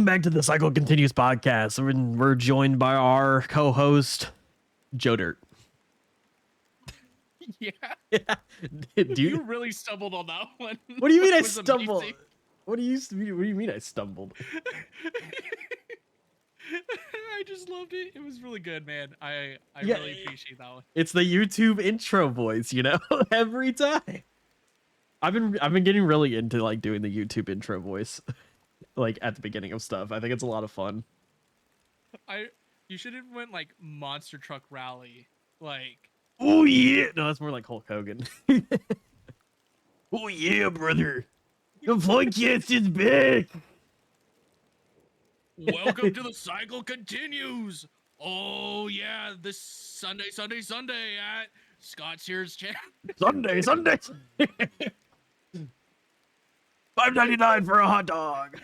back to the Cycle Continues podcast. We're joined by our co-host, Joe Dirt. Yeah. Yeah. You really stumbled on that one. What do you mean I It was stumbled? amazing. What do you mean I stumbled? I just loved it. It was really good, man. I Yeah, really appreciate that one. It's the YouTube intro voice, every time. I've been getting really into like doing the YouTube intro voice, like at the beginning of stuff. I think it's a lot of fun. You should have went like Monster Truck Rally. Like, Oh yeah, no, that's more like Hulk Hogan. Oh yeah, brother, the podcast is back. welcome to the Cycle Continues. Oh yeah, this Sunday at Scott Sears channel. Sunday. $5.99 for a hot dog.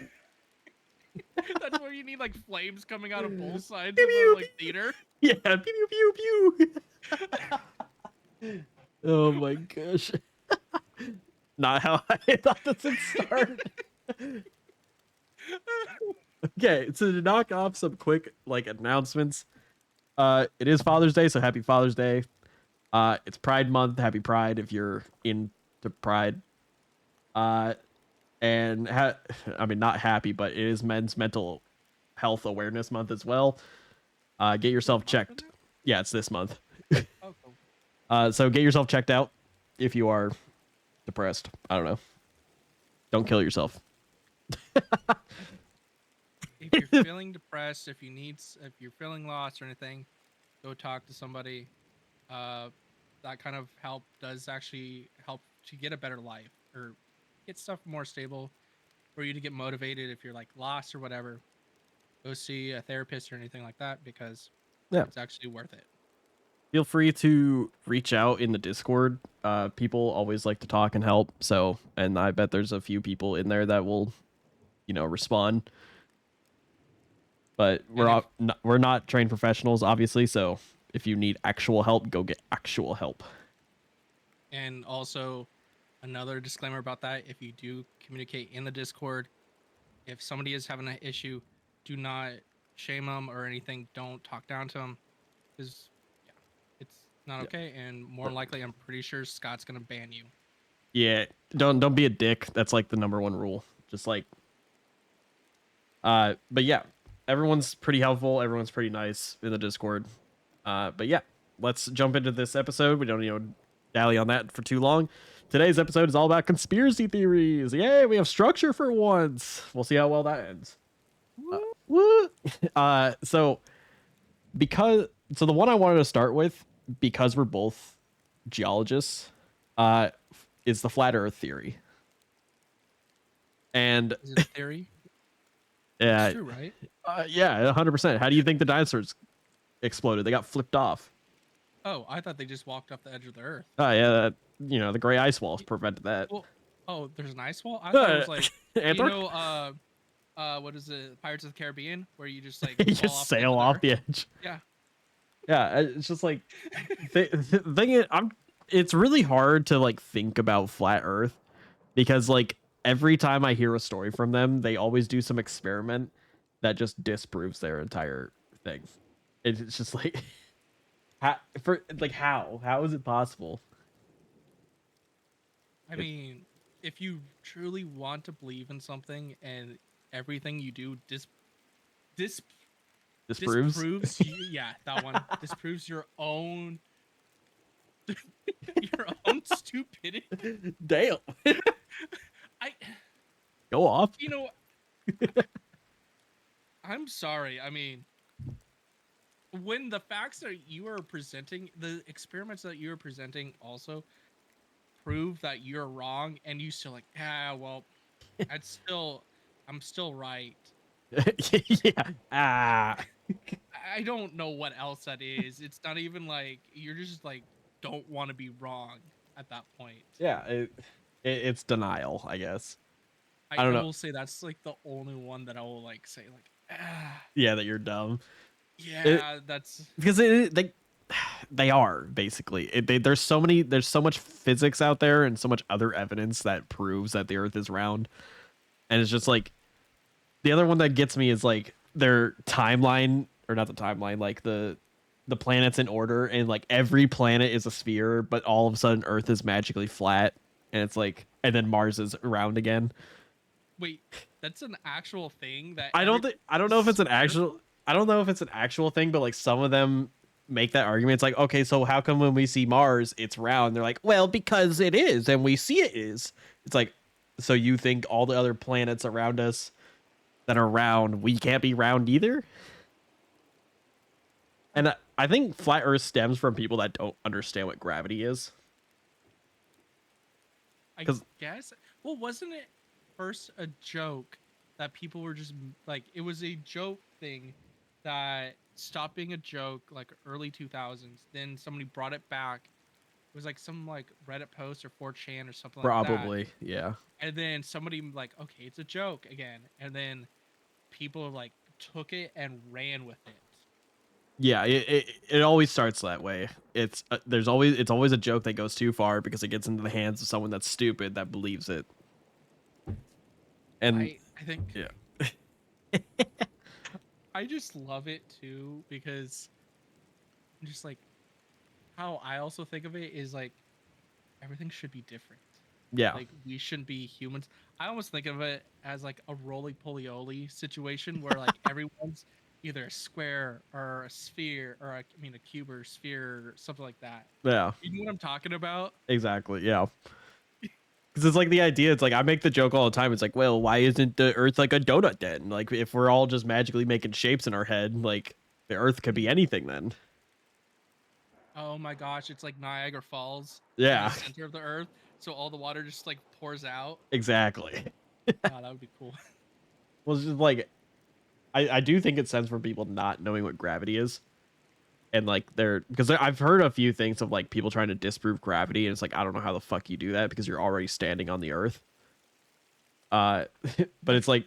That's where you need like flames coming out of both sides Pew, of the pew. like theater. Yeah, pew pew pew pew. Oh my gosh. Not how I thought this would start. Okay, so to knock off some quick like announcements, it is Father's Day, so happy Father's Day. It's Pride Month, happy Pride if you're into Pride. And I mean, not happy, but it is Men's Mental Health Awareness Month as well. Get yourself checked. Yeah, it's this month. Oh, cool. So get yourself checked out if you are depressed. I don't know. Don't kill yourself. If you're feeling depressed, if you're feeling lost or anything, go talk to somebody. That kind of help does actually help to get a better life or get stuff more stable for you to get motivated if you're like lost or whatever. Go see a therapist or anything like that because it's actually worth it. Feel free to reach out in the Discord. People always like to talk and help. So, and I bet there's a few people in there that will, respond. But we're not trained professionals, obviously. So if you need actual help, go get actual help. And also, another disclaimer about that: if you do communicate in the Discord, if somebody is having an issue, do not shame them or anything. Don't talk down to them, because it's not okay. And more than likely, I'm pretty sure Scott's gonna ban you. Yeah, don't be a dick. That's like the number one rule. Just like, but yeah, everyone's pretty helpful. Everyone's pretty nice in the Discord. But yeah, let's jump into this episode. We don't dally on that for too long. Today's episode is all about conspiracy theories. Yay, we have structure for once. We'll see how well that ends. Woo! So the one I wanted to start with, because we're both geologists, is the flat Earth theory. And is it a theory? Yeah, it's true, right? Yeah, 100%. How do you think the dinosaurs exploded? They got flipped off. Oh, I thought they just walked off the edge of the Earth. Oh yeah, the gray ice walls prevented that. Well, there's an ice wall. I thought it was like what is it? Pirates of the Caribbean, where you just like you just sail off the edge. Yeah. Yeah, it's just like it's really hard to like think about flat Earth because like every time I hear a story from them, they always do some experiment that just disproves their entire thing. It's just like how is it possible? I mean, if you truly want to believe in something and everything you do disproves yeah, that one disproves your own stupidity. Damn. Go off. I'm sorry. I mean, when the facts that you are presenting, the experiments that you are presenting also prove that you're wrong, and you still like, well, I'm still right. Yeah. I don't know what else that is. It's not even like you're just like don't want to be wrong at that point. Yeah, it's denial, I guess. I don't know. I will say that's like the only one that I will like say like, yeah, that you're dumb. Yeah, that's because they are basically there's so much physics out there and so much other evidence that proves that the Earth is round, and it's just like the other one that gets me is like their timeline, or not the timeline, like the planets in order, and like every planet is a sphere, but all of a sudden Earth is magically flat, and it's like, and then Mars is round again. Wait, that's an actual thing that I every don't think, I don't is know if it's an actual, spherical? I don't know if it's an actual thing, but like some of them make that argument. It's like, okay, so how come when we see Mars it's round? They're like, well, because it is, and we see it is. It's like, so you think all the other planets around us that are round, we can't be round either? And I think flat Earth stems from people that don't understand what gravity is. I Because guess. Well, wasn't it first a joke that people were just like it was a joke thing that stopped being a joke like early 2000s. Then somebody brought it back. It was like some like Reddit post or 4chan or something like that. probably, yeah. And then somebody like, okay, it's a joke again. And then people like took it and ran with it. Yeah, it always starts that way. It's it's always a joke that goes too far because it gets into the hands of someone that's stupid that believes it. And I think yeah, I just love it too because I'm just like how I also think of it is like everything should be different. yeah, Like we shouldn't be humans. I almost think of it as like a roly poly situation where like everyone's either a square or a sphere or I mean a cube or a sphere or something like that. yeah, You know what I'm talking about? exactly, yeah. Because it's like the idea. It's like I make the joke all the time. It's like, well, why isn't the Earth like a donut then? Like if we're all just magically making shapes in our head, like the Earth could be anything then. Oh my gosh, it's like Niagara Falls in the Yeah, center of the earth, so all the water just like pours out. exactly. Oh, that would be cool. Well, it's just like I do think it stems from people not knowing what gravity is. And like they're because I've heard a few things of like people trying to disprove gravity, and it's like I don't know how the fuck you do that because you're already standing on the earth. Uh, but it's like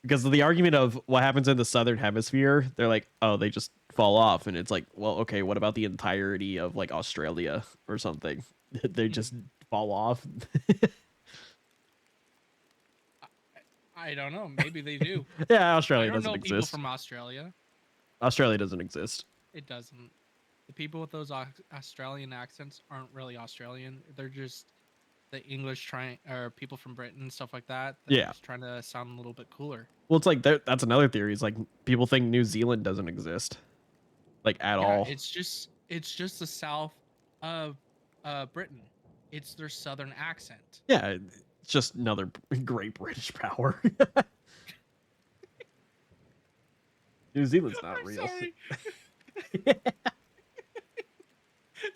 because of the argument of what happens in the southern hemisphere, they're like, oh, they just fall off, and it's like, well, okay, what about the entirety of like Australia or something? They Hmm. just fall off. I don't know. Maybe they do. Yeah, I Australia don't doesn't know people exist. from Australia. Australia doesn't exist. It doesn't. The people with those Australian accents aren't really Australian. They're just the English trying or people from Britain and stuff like that that are Yeah. just trying to sound a little bit cooler. Well, it's like that's another theory. It's like people think New Zealand doesn't exist, like at Yeah, all. it's just the south of Britain. It's their southern accent. Yeah, it's just another great British power. New Zealand's not I'm real. sorry.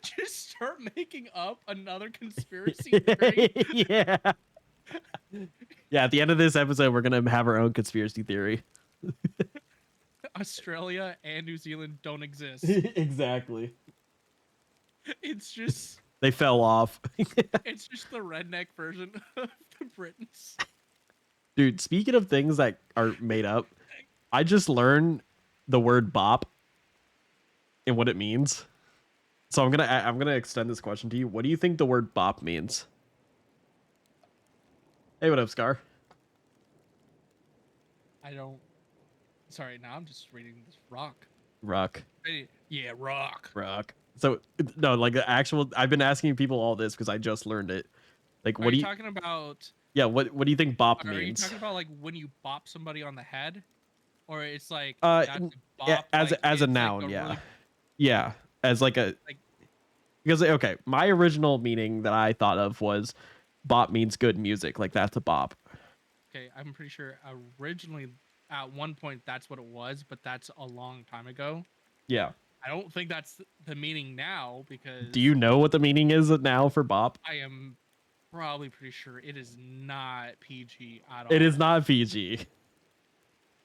Just start making up another conspiracy theory. Yeah. Yeah, at the end of this episode, we're gonna have our own conspiracy theory. Australia and New Zealand don't exist. Exactly. It's just They fell off. it's just the redneck version of the Britons. Dude, speaking of things that are made up, I just learned the word bop and what it means. So I'm gonna extend this question to you. What do you think the word bop means? Hey, what up, Scar? I don't. Sorry, now I'm just reading this rock. Rock. Yeah, rock. Rock. So no, like the actual. I've been asking people all this because I just learned it. Like, Are what you do you? talking about? Yeah, what do you think bop Are you means? talking about like when you bop somebody on the head, or it's like that's a Yeah, bop? Like as a it's like noun, a yeah, really yeah, as like a like because okay, my original meaning that I thought of was bop means good music, like that's a bop. okay. I'm pretty sure originally at one point that's what it was, but that's a long time ago. Yeah. I don't think that's the meaning now Do because you know what the meaning is now for bop? I am probably pretty sure it is not PG at It is all. not Fiji.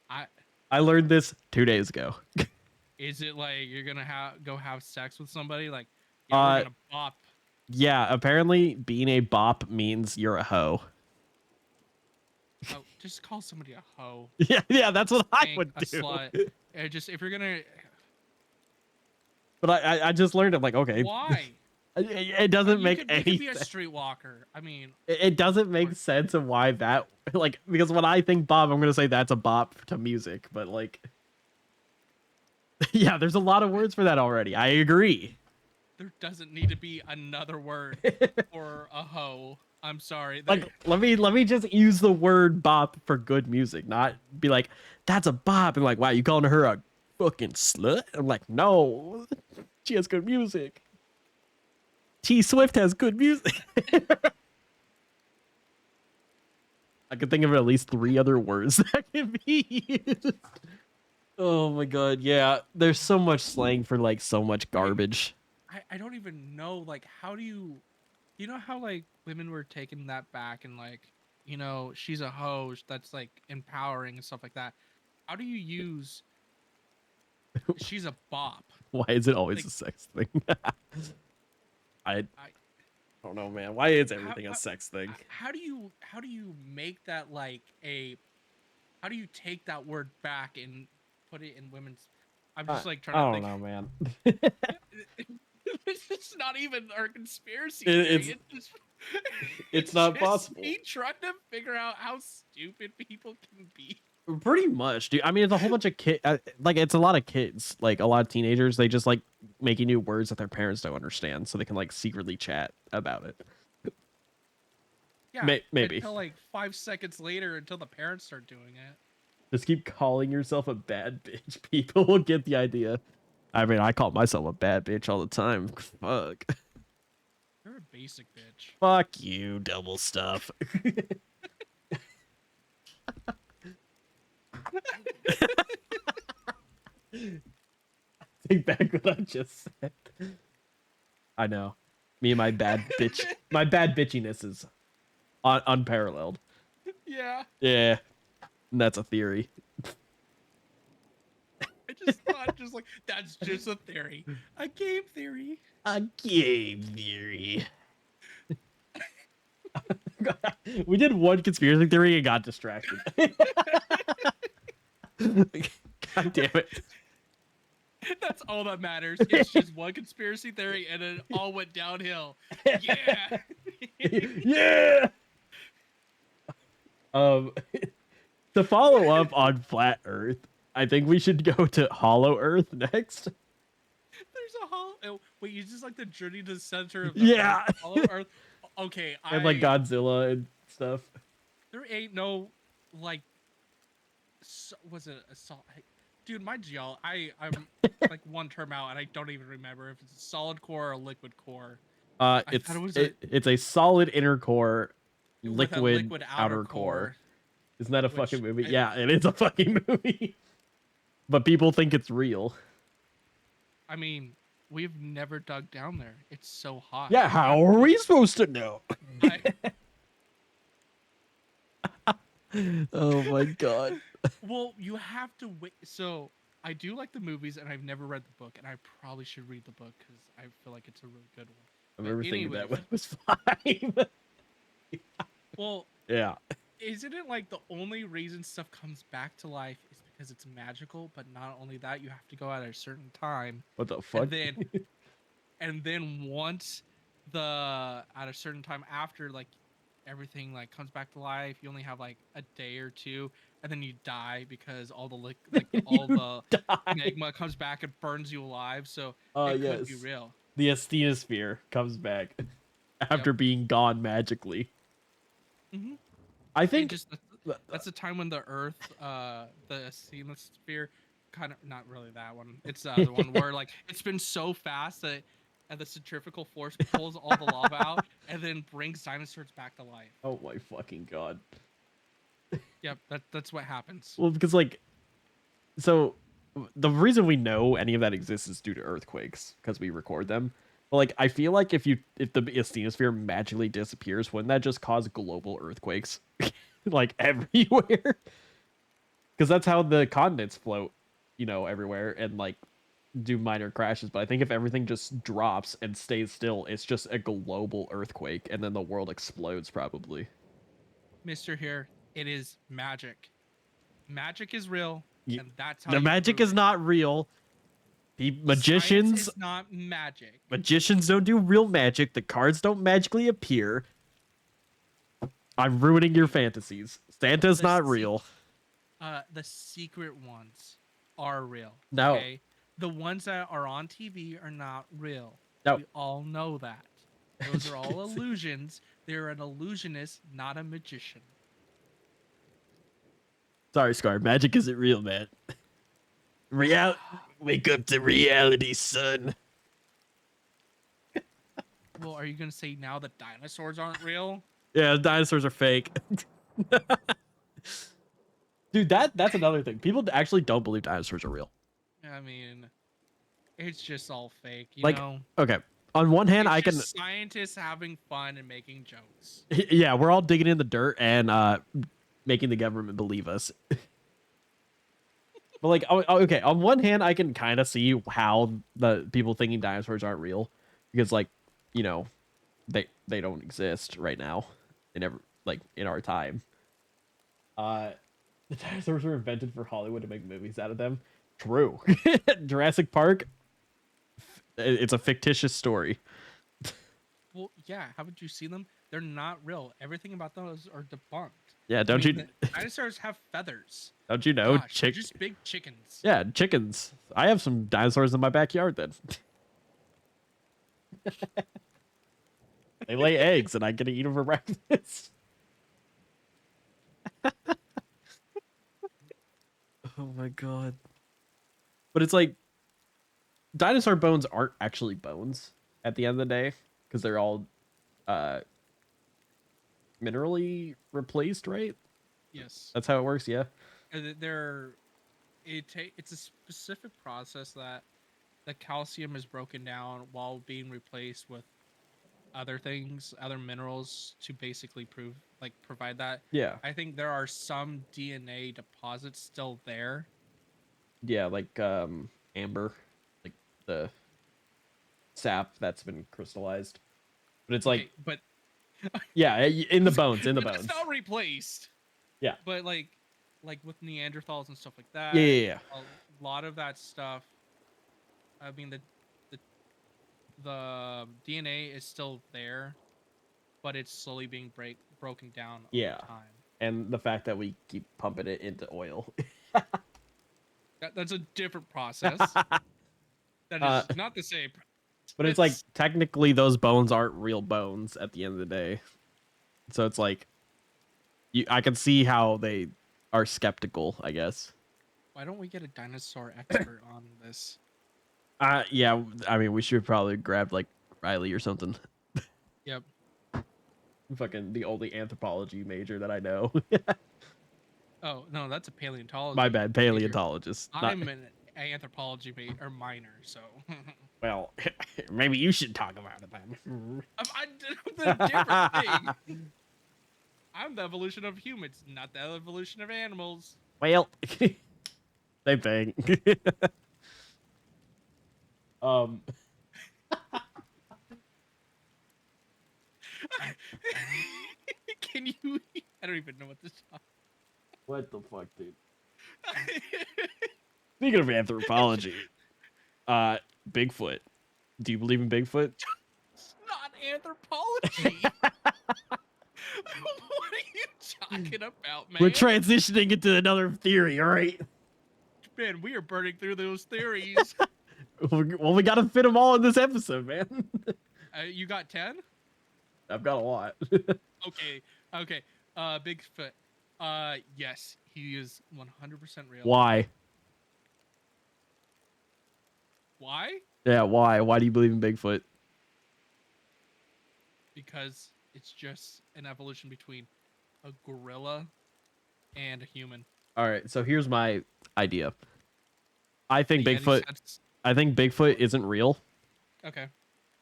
I I learned this 2 days ago. Is it like you're gonna go have sex with somebody? Like, yeah, we're Uh, gonna bop. yeah. Apparently, being a bop means you're a hoe. Oh, just call somebody a hoe, Yeah, yeah. That's what I skank, would a do. slut. Just if you're gonna, But I just learned. I'm like, okay. why? It doesn't make You any could be a sense. streetwalker. I mean, It doesn't make or sense of why that like because when I think bop, I'm gonna say that's a bop to music, but like yeah, there's a lot of words for that already. I agree. there doesn't need to be another word for a hoe. I'm sorry. There. Like let me just use the word bop for good music, not be like that's a bop and like wow, you calling her a fucking slut? I'm like no, she has good music. T Swift has good music. I could think of at least 3 other words that can be used. Oh my god, yeah. There's so much slang for like so much Right. garbage. I don't even know. Like, how do you know how like women were taking that back and like, she's a hoe that's like empowering and stuff like that. How do you use she's a bop? Why is it always Like, a sex thing? I I don't know, man. Why is how everything a sex thing? how do you make that like a how do you take that word back and put it in women's? I'm just like trying I to don't think. know, man. It's not even our conspiracy It's theory. It's just it's it's not just possible. me trying to figure out how stupid people can be. Pretty much, dude. I mean, it's a whole bunch of kid. Like, it's a lot of kids. Like, a lot of teenagers. They just like making new words that their parents don't understand, so they can like secretly chat about it. Yeah, Maybe until like 5 seconds later, until the parents start doing it. just keep calling yourself a bad bitch. People will get the idea. I mean, I call myself a bad bitch all the time. Fuck. You're a basic bitch. Fuck you, double stuff. Take back what I just said. I know. Me and my bad bitchiness is unparalleled. Yeah, Yeah, and that's a theory. I just thought, just like that's just a theory, a game theory. A game theory. We did one conspiracy theory and got distracted. God damn it. That's all that matters. It's just one conspiracy theory, and it all went downhill. Yeah. Yeah. Um, to follow up on flat Earth, I think we should go to Hollow Earth next. There's a hollow. Wait, you just like the journey to the center of the Earth, Yeah, Hollow Earth. Okay, and like Godzilla and stuff. there ain't no like. Was it a solid? Dude, my I'm like one term out, and I don't even remember if it's a solid core or a liquid core. I thought it was It's a solid inner core, with a liquid liquid outer outer core. core, Isn't that a which fucking movie? Yeah, it is a fucking movie. But people think it's real. I mean, we've never dug down there. It's so hot. Yeah, how are we supposed to know? I, Oh my god. well, you have to wait. So I do like the movies, and I've never read the book, and I probably should read the book because I feel like it's a really good one. I But remember thinking that anyways, when it was 5. well, Yeah. isn't it like the only reason stuff comes back to life is because it's magical? But not only that, you have to go at a certain time, What the and fuck? then once the at a certain time after like everything like comes back to life, you only have like a day or two, and then you die because all the like all You the die. magma comes back and burns you alive. So Oh it could be yes. real. The asthenosphere comes back Yep. after being gone magically. Hmm. I It think just that's the time when the Earth, the sphere, kind of not really that one. It's the other one where like it's been so fast that and the centrifugal force pulls all the lava out and then brings dinosaurs back to life. oh my fucking god. Yep, that's what happens. Well, because like so the reason we know any of that exists is due to earthquakes because we record them. But like I feel like if the asthenosphere magically disappears, wouldn't that just cause global earthquakes like everywhere? Because that's how the continents float, everywhere and like do minor crashes. But I think if everything just drops and stays still, it's just a global earthquake, and then the world explodes probably. Mr. Here, it is magic. Magic is real, Y- and that's how The you magic prove is it. not real. Magicians Science is not magic. magicians don't do real magic. The cards don't magically appear. I'm ruining your fantasies. Santa's The not se- real. the secret ones are real. No. Okay, the ones that are on TV are not real. No. We all know that. Those are all illusions. They're an illusionist, not a magician. Sorry, Scar. Magic isn't real, man. Wake up to reality, son. Well, are you gonna say now that dinosaurs aren't real? Yeah, dinosaurs are fake. Dude, that's another thing. People actually don't believe dinosaurs are real. I mean, it's just all fake, you Like, know? okay, on one hand, It's I just scientists having fun and making jokes. yeah, we're all digging in the dirt and making the government believe us. But like, okay, on one hand, I can kind of see how the people thinking dinosaurs aren't real, because like, you know, they don't exist right now. They never, like, in our time. The dinosaurs were invented for Hollywood to make movies out of them. True. Jurassic Park, it's a fictitious story. Well, yeah, haven't you seen them? They're not real. Everything about those are debunked. Yeah, The dinosaurs have feathers. don't you know? Gosh, they're just big chickens. Yeah, chickens. I have some dinosaurs in my backyard then. They lay eggs and I get to eat them for breakfast. Oh my god. But it's like dinosaur bones aren't actually bones at the end of the day because they're all uh minerally replaced, right? Yes. That's how it works, yeah. They're it's a specific process that the calcium is broken down while being replaced with other things, other minerals to basically provide that. Yeah. I think there are some DNA deposits still there. Yeah, like amber, like the sap that's been crystallized. But it's like But yeah, in the bones, in the but bones. that's not replaced. Yeah. But like with Neanderthals and stuff like that. Yeah. A lot of that stuff. I mean the DNA is still there, but it's slowly being broken down Yeah. over time. And the fact that we keep pumping it into oil. That's a different process. That is not the same. But it's like technically those bones aren't real bones at the end of the day. So it's like I can see how they are skeptical, I guess. Why don't we get a dinosaur expert on this? Yeah, I mean we should probably grab like Riley or something. Yep. Fucking the only anthropology major that I know. Oh no, that's a paleontology. My bad, paleontologist. I'm an anthropology minor, so. Well, maybe you should talk about it then. I did a different thing. I'm the evolution of humans, not the evolution of animals. Well, same thing. Can you? I don't even know what to talk. What the fuck, dude? Speaking of anthropology, Bigfoot. Do you believe in Bigfoot? It's not anthropology. What are you talking about, man? We're transitioning into another theory, all right? Man, we are burning through those theories. Well, we gotta fit them all in this episode, man. You got 10? I've got a lot. Okay. Bigfoot. Yes, he is 100% real. Why? Why? Yeah, why? Why do you believe in Bigfoot? Because it's just an evolution between a gorilla and a human. All right, so here's my idea. I think The Yeti Bigfoot isn't real. Okay.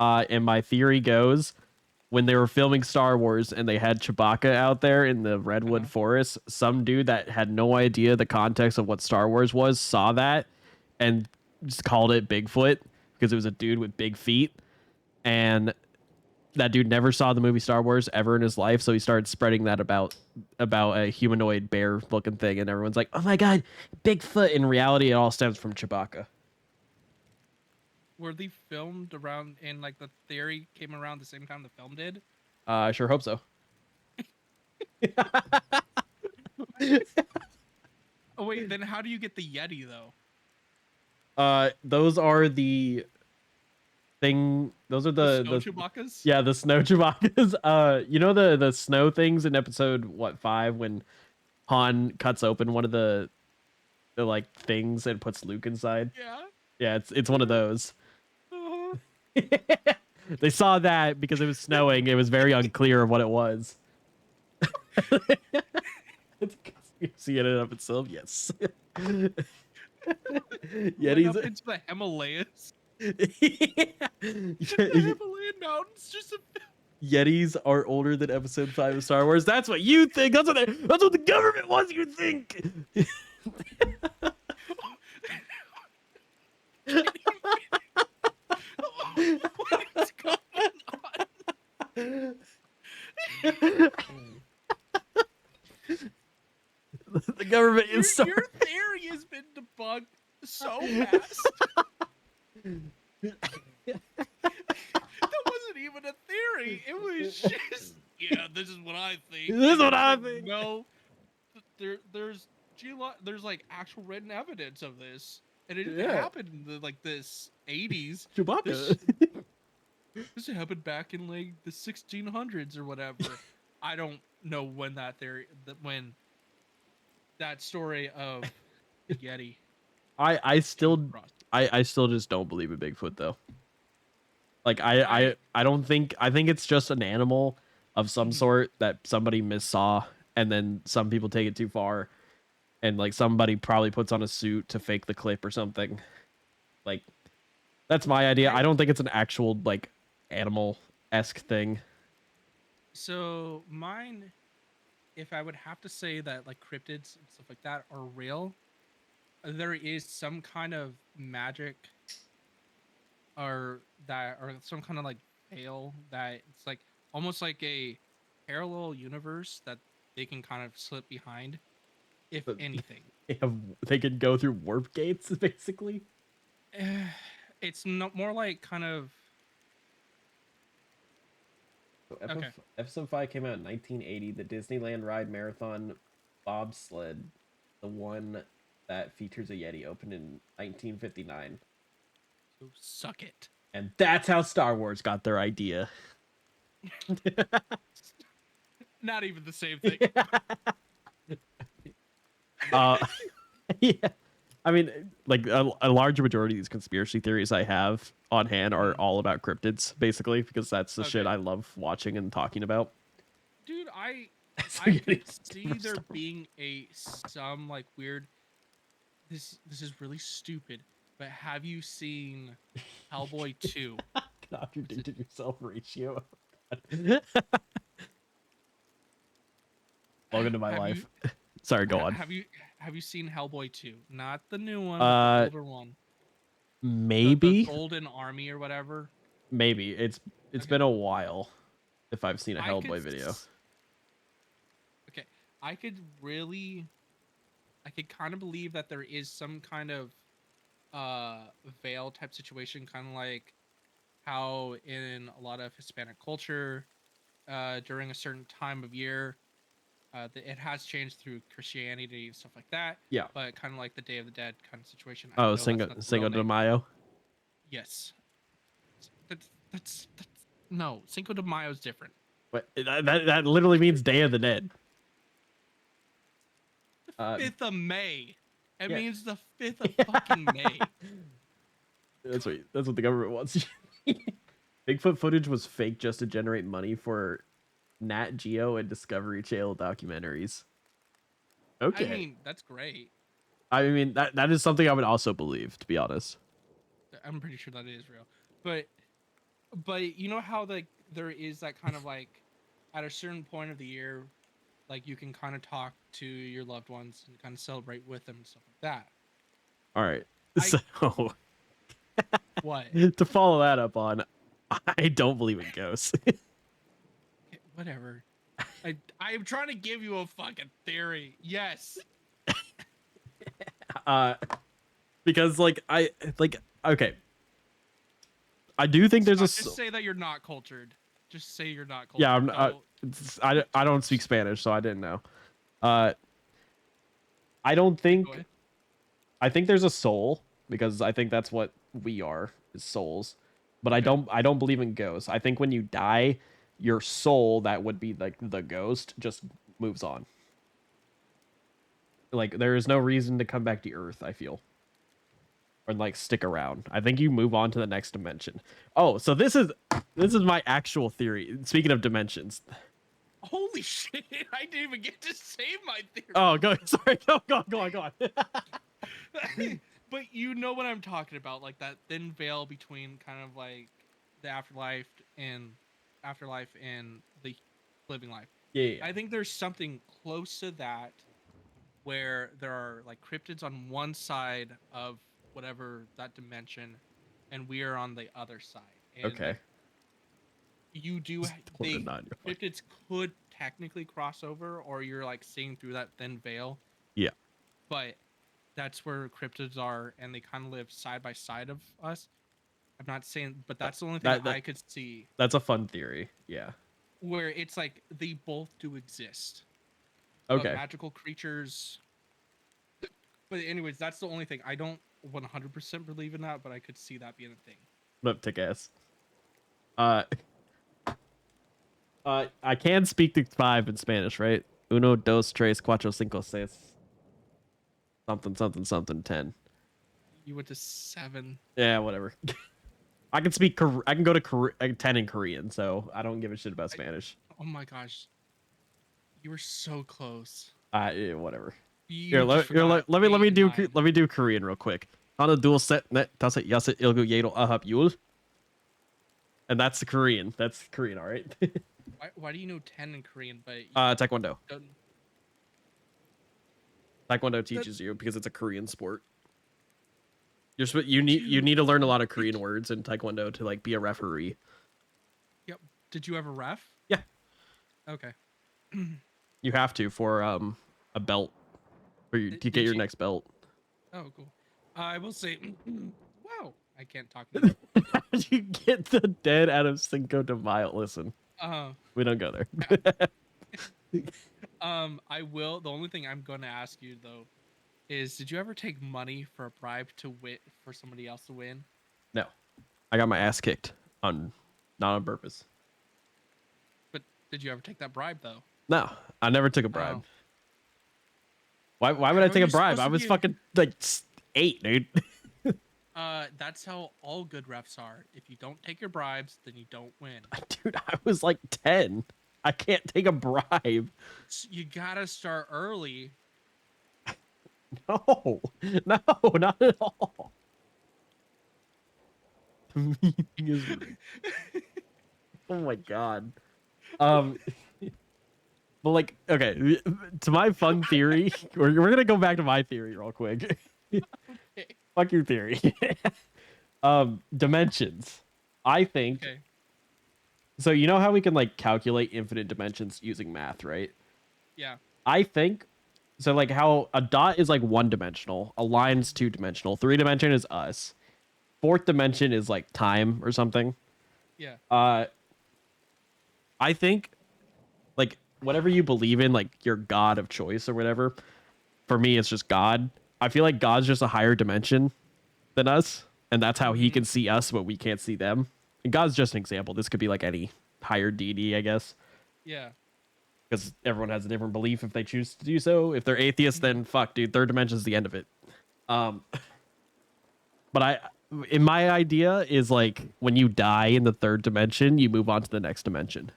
And my theory goes, when they were filming Star Wars and they had Chewbacca out there in the redwood forest, some dude that had no idea the context of what Star Wars was saw that and just called it Bigfoot because it was a dude with big feet. And that dude never saw the movie Star Wars ever in his life, so he started spreading that about a humanoid bear looking thing, and everyone's like, oh my god, Bigfoot. In reality, it all stems from Chewbacca. were they filmed around and like the theory came around the same time the film did? I sure hope so. Oh wait, then how do you get the Yeti though? Those are the thing. Those are The snow the Chewbacca's? yeah, the snow Chewbacca's. You know the snow things in episode what 5 when Han cuts open one of the like things and puts Luke inside. Yeah. Yeah, it's one of those. Uh-huh. They saw that because it was snowing. It was very unclear of what it was. It's a conspiracy in and of itself. Yes. Went up Yetis. into the Himalayas. Yeah. The Himalayan mountains just Yetis are older than Episode 5 of Star Wars. That's what you think. That's what the government wants you to think. what is going on? The government is so. Your theory has been debunked so fast. That wasn't even a theory. It was just, yeah, this is what I think. This is what I Like, think. no, there's there's like actual written evidence of this, and it Yeah. happened in the, like this 80s. Chewbacca. This happened back in like the 1600s or whatever. I don't know when when that story of the Yeti. I still came across. I still just don't believe in Bigfoot though. Like I don't think I think it's just an animal of some Mhm. sort that somebody missaw and then some people take it too far and like somebody probably puts on a suit to fake the clip or something. Like that's my idea. I don't think it's an actual like animal-esque thing. So mine, if I would have to say that like cryptids and stuff like that are real, there is some kind of magic or some kind of like veil that it's like almost like a parallel universe that they can kind of slip behind, if But anything. they can go through warp gates basically. It's not more like kind of So okay. Episode 5 came out in 1980. The Disneyland Ride Marathon Bobsled, the one that features a Yeti, opened in 1959. So suck it. And that's how Star Wars got their idea. Not even the same thing. uh, yeah. I mean, like a large majority of these conspiracy theories I have on hand are all about cryptids, basically, because that's the shit Okay. I love watching and talking about. Dude, I Getting could back to see Star there Wars. being some like weird. This is really stupid. But have you seen Hellboy 2? Contradicted yourself ratio. Welcome to my Have life. you Sorry, go on. have you seen Hellboy 2? Not the new one, but the older one. Maybe, The Golden Army or whatever. maybe it's Okay. been a while if I've seen a I Hellboy could video. Okay, I could kind of believe that there is some kind of veil type situation, kind of like how in a lot of Hispanic culture, during a certain time of year, it has changed through Christianity and stuff like that. Yeah. But kind of like the Day of the Dead kind of situation. I Oh, know that's not the Cinco real de name. Mayo. Yes. That's no, Cinco de Mayo is different. But that literally means Day of the Dead. 5th of May. It yeah. means the 5th of fucking May. That's what the government wants. Bigfoot footage was fake just to generate money for Nat Geo and Discovery Channel documentaries. Okay. I mean, that's great. I mean that is something I would also believe, to be honest. I'm pretty sure that is real. But you know how like there is that kind of like at a certain point of the year, like you can kind of talk to your loved ones and kind of celebrate with them and stuff like that. All right. I- So What? to follow that up on, I don't believe in ghosts. Okay, whatever. I'm trying to give you a fucking theory. Yes. Because like okay, I do think there's a Just say that you're not cultured. Just say you're not cultured. yeah. I don't don't speak Spanish, so I didn't know. Uh, I don't think I think there's a soul because I think that's what we are is souls. But I don't believe in ghosts. I think when you die, your soul that would be like the ghost just moves on. Like there is no reason to come back to Earth, I feel. Or like stick around. I think you move on to the next dimension. Oh, so this is my actual theory. Speaking of dimensions. Holy shit! I didn't even get to say my theory. Oh, go sorry. Go on. But you know what I'm talking about, like that thin veil between kind of like the afterlife and the living life. Yeah. I think there's something close to that where there are like cryptids on one side of whatever that dimension and we are on the other side. And Okay. you do they cryptids could technically cross over, or you're like seeing through that thin veil. Yeah. But that's where cryptids are, and they kind of live side by side of us. I'm not saying, but that's the only thing I could see. That's a fun theory. Yeah. Where it's like they both do exist. Okay. Magical creatures. But anyways, that's the only thing. I don't 100% believe in that, but I could see that being a thing. Lip to guess. I can speak to 5 in Spanish, right? Uno, dos, tres, cuatro, cinco, seis. Something, 10. You went to 7. Yeah, whatever. I can speak. I can go to 10 in Korean, so I don't give a shit about Spanish. Oh my gosh, you were so close. Yeah, whatever. You let me do Korean real quick. Hana dual set net taset yaset ilgu yedol ahap yul. And that's the Korean. That's Korean, all right. Why do you know 10 in Korean? But Taekwondo. Don't... Taekwondo teaches you because it's a Korean sport. You need to learn a lot of Korean words in Taekwondo to like be a referee. Yep. Did you have a ref? Yeah. Okay. You have to for a belt, or to get your next belt. Oh, cool. I will say, wow, I can't talk now. How did you get the dead out of Cinco de Mayo? Listen, we don't go there. I will. The only thing I'm going to ask you though is, did you ever take money for a bribe to win for somebody else to win? No, I got my ass kicked not on purpose. But did you ever take that bribe though? No, I never took a bribe. Why would I take a bribe? I was fucking like 8, dude. That's how all good refs are. If you don't take your bribes, then you don't win. Dude, I was like 10. I can't take a bribe. You gotta start early. No, not at all. Oh my god. But like, okay, to my fun theory, we're gonna go back to my theory real quick. Okay. Fuck your theory. Dimensions. I think. Okay. So you know how we can like calculate infinite dimensions using math, right? Yeah. I think so. Like how a dot is like 1-dimensional, a line's 2-dimensional, 3-dimension is us, 4th dimension is like time or something. Yeah. I think like whatever you believe in, like your god of choice or whatever, for me it's just God. I feel like God's just a higher dimension than us, and that's how he can see us but we can't see them. And God's just an example. This could be like any higher deity, I guess. Yeah. Because everyone has a different belief if they choose to do so. If they're atheists, then fuck, dude, 3rd dimension's the end of it. But in my idea is like when you die in the 3rd dimension, you move on to the next dimension.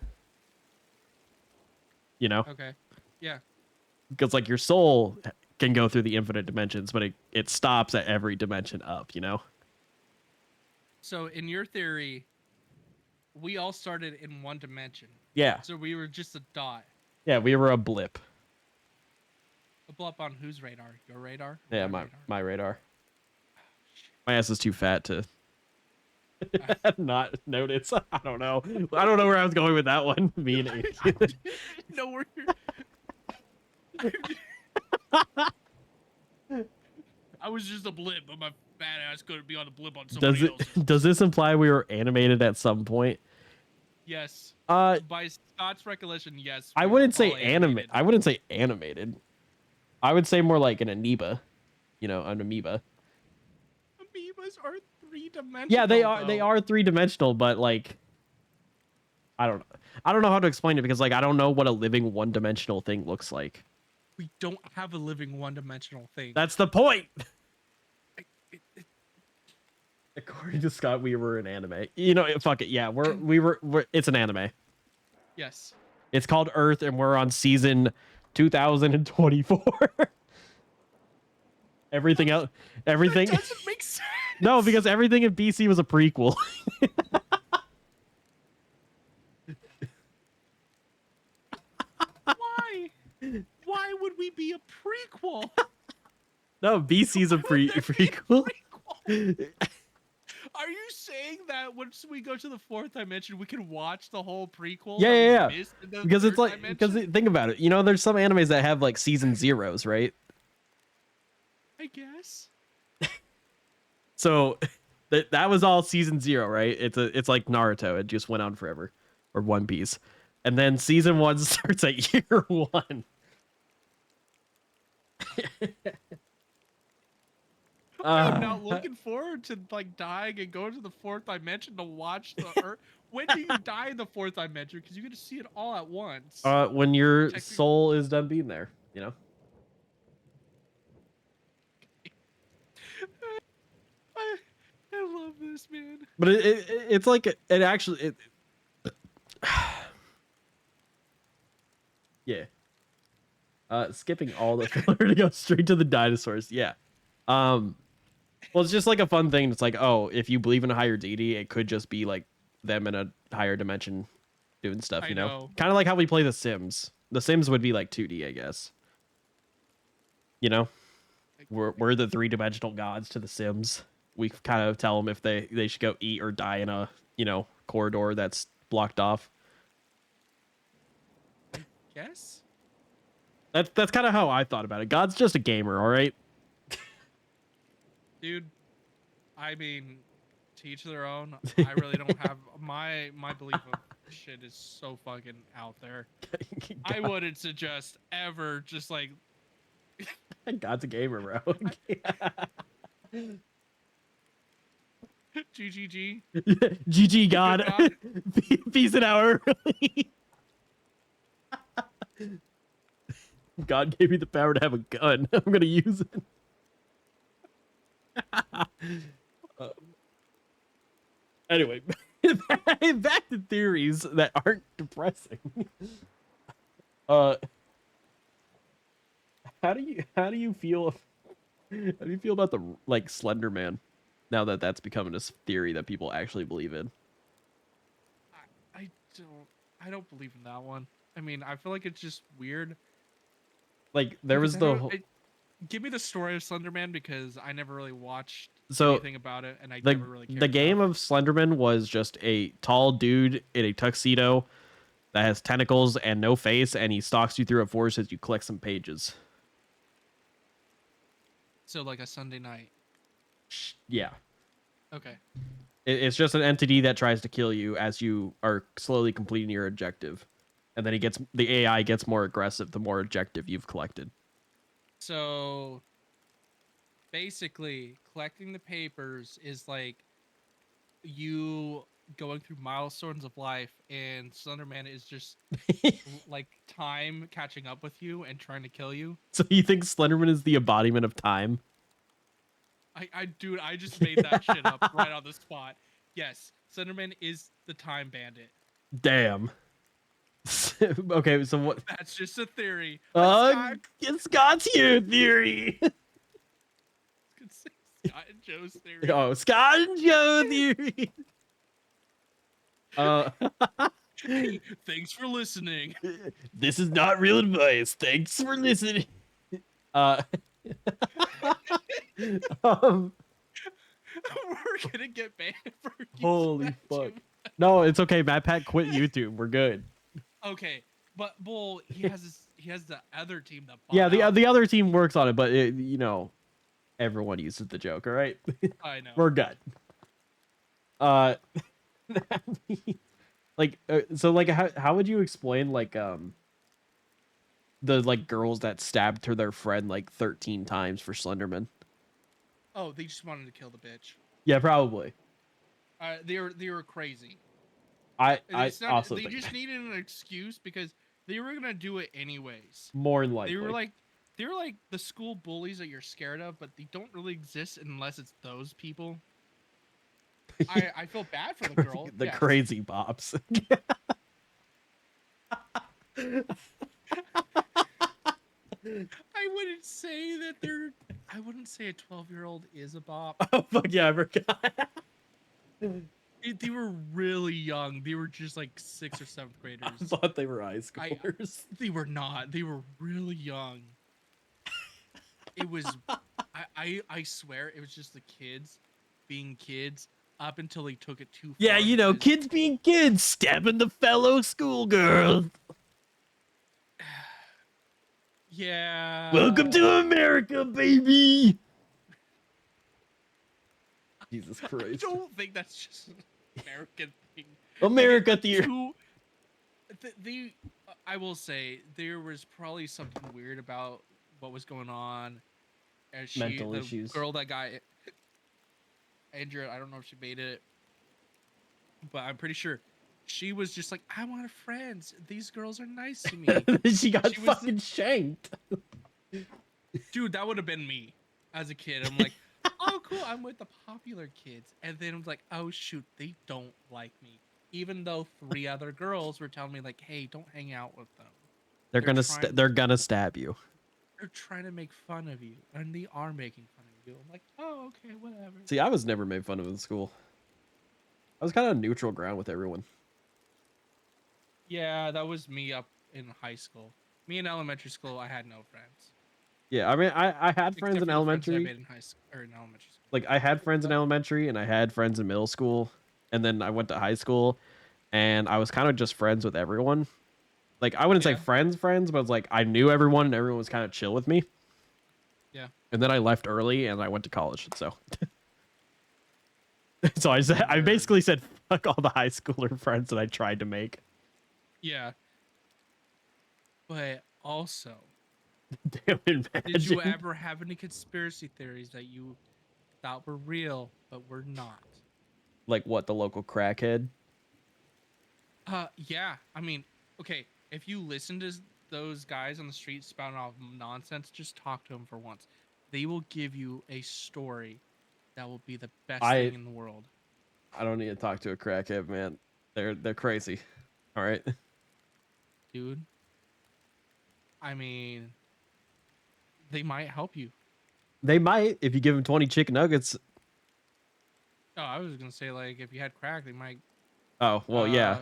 You know? Okay. Yeah. Because like your soul can go through the infinite dimensions, but it stops at every dimension up, you know? So in your theory, we all started in 1 dimension. Yeah. So we were just a dot. Yeah, we were a blip. A blip on whose radar? Your radar? Yeah, my radar. My ass is too fat to not notice. I don't know. I don't know where I was going with that one. Me and Ace. No, I was just a blip, but my fat ass couldn't be on the blip on somebody Does it else's. does this imply we were animated at some point? Yes. Uh, By Scott's recollection, yes. I We were wouldn't say all animated. I wouldn't say animated. I would say more like an amoeba. An amoeba. Amoebas are 3-dimensional. Yeah, they are. Though. They are 3-dimensional, but like, I don't know. I don't know how to explain it because like I don't know what a living 1-dimensional thing looks like. We don't have a living 1-dimensional thing. That's the point. It, According to Scott, we were an anime. Fuck it. Yeah, we're it's an anime. yes. It's called Earth, and we're on season 2024. Everything else, everything That doesn't make sense. No, because everything in BC was a prequel. Why? Why would we be a prequel? No, BC's a prequel. Are you saying that once we go to the 4th dimension, we can watch the whole prequel? Yeah. Missed in the Because it's 3rd like think about it. There's some animes that have like season zeros, right? I guess. So that was all season 0, right? It's like Naruto. It just went on forever, or One Piece, and then season 1 starts at year 1. I'm not looking forward to like dying and going to the 4th dimension to watch the Earth. When do you die in the 4th dimension? Because you get to see it all at once. When your soul is done being there, I love this, man. But it's like it actually yeah. Skipping all the filler to go straight to the dinosaurs. Yeah. Well, it's just like a fun thing. It's like, oh, if you believe in a higher deity, it could just be like them in a higher dimension doing stuff, I know. Kind of like how we play The Sims. The Sims would be like 2D, I guess. We're the 3-dimensional gods to The Sims. We kind of tell them if they should go eat or die in a, corridor that's blocked off. Yes. That's kind of how I thought about it. God's just a gamer, all right? Dude, I mean, to each their own. I really don't have my belief of shit is so fucking out there. I wouldn't suggest ever just like God's a gamer, bro. GGG. GG God. Peace and out early. God gave me the power to have a gun. I'm gonna use it. Anyway, back to theories that aren't depressing. How do you feel about the like Slender Man now that that's becoming a theory that people actually believe in? I don't believe in that one. I mean, I feel like it's just weird. Like there was give me the story of Slenderman because I never really watched So anything about it, and I never really cared. the game enough. of Slenderman was just a tall dude in a tuxedo that has tentacles and no face, and he stalks you through a forest as you collect some pages. So like a Sunday night. Yeah. Okay. It's just an entity that tries to kill you as you are slowly completing your objective. And then the AI gets more aggressive the more objective you've collected. So basically, collecting the papers is like you going through milestones of life, and Slenderman is just like time catching up with you and trying to kill you. So you think Slenderman is the embodiment of time? Dude, I just made that shit up right on the spot. Yes, Slenderman is the time bandit. Damn. Okay, so what? That's just a theory. It's Scott's your theory. Scott and Joe's theory. Oh, Scott and Joe theory. Hey, thanks for listening. This is not real advice. Thanks for listening. We're gonna get banned for holy fuck. No, it's okay. Matt Pat quit YouTube. We're good. Okay, but he has the other team that yeah, the other team works on it, but Everyone uses the joke, all right? I know. We're good. Uh, like, so like, how would you explain like the like girls that stabbed her their friend like 13 times for Slenderman? Oh, they just wanted to kill the bitch. Yeah, probably. They were crazy. I It's not. also They think just that. needed an excuse because they were gonna do it anyways. More than They were likely. like, they were like the school bullies that you're scared of, but they don't really exist unless it's those people. I feel bad for the girl. The Yes. crazy pops. I wouldn't say that they're. I wouldn't say a 12-year-old is a bop. Oh fuck yeah, I forgot. They were really young. They were just like 6th or 7th I graders. thought they were high I. schoolers. They were not. They were really young. It was. I swear it was just the kids being kids up until they took it too Yeah, far. you know, Because kids being kids, stabbing the fellow schoolgirl. Welcome yeah. to America, baby. Jesus I Christ. don't think that's just an American thing. Like America the theater. two, the I will say there was probably something weird about what was going on. As Mental the issues. girl that got injured, I don't know if she made it, but I'm pretty sure she was just like, I want friends. These girls are nice to me. She got She was, fucking shanked. dude, that would have been me as a kid. I'm like, oh, cool, I'm with the popular kids. And then I'm like, oh, shoot, they don't like me. Even though 3 other girls were telling me, like, hey, don't hang out with them. They're gonna stab you. They're trying to make fun of you. And they are making fun of you. I'm like, oh, okay, whatever. See, I was never made fun of in school. I was kind of neutral ground with everyone. Yeah, that was me up in high school. Me in elementary school, I had no friends. Yeah, I mean, I had friends Except in for the friends that I elementary. made in high school or in elementary school. Like I had friends in elementary and I had friends in middle school, and then I went to high school and I was kind of just friends with everyone. Like I wouldn't say Yeah, friends, but it's like I knew everyone and everyone was kind of chill with me. yeah. And then I left early and I went to college. So so I Word. basically said fuck all the high schooler friends that I tried to make. Yeah. But also, Damn, did you imagine. ever have any conspiracy theories that you thought were real but were not? Like what, the local crackhead? Yeah. I mean, okay, if you listen to those guys on the street spouting off nonsense, just talk to them for once. They will give you a story that will be the best I thing in the world. I don't need to talk to a crackhead, man. They're crazy. All right. Dude, I mean, they might help you. They might if you give them 20 chicken nuggets. Oh, I was gonna say, like, if you had crack, they might. Oh, well, yeah.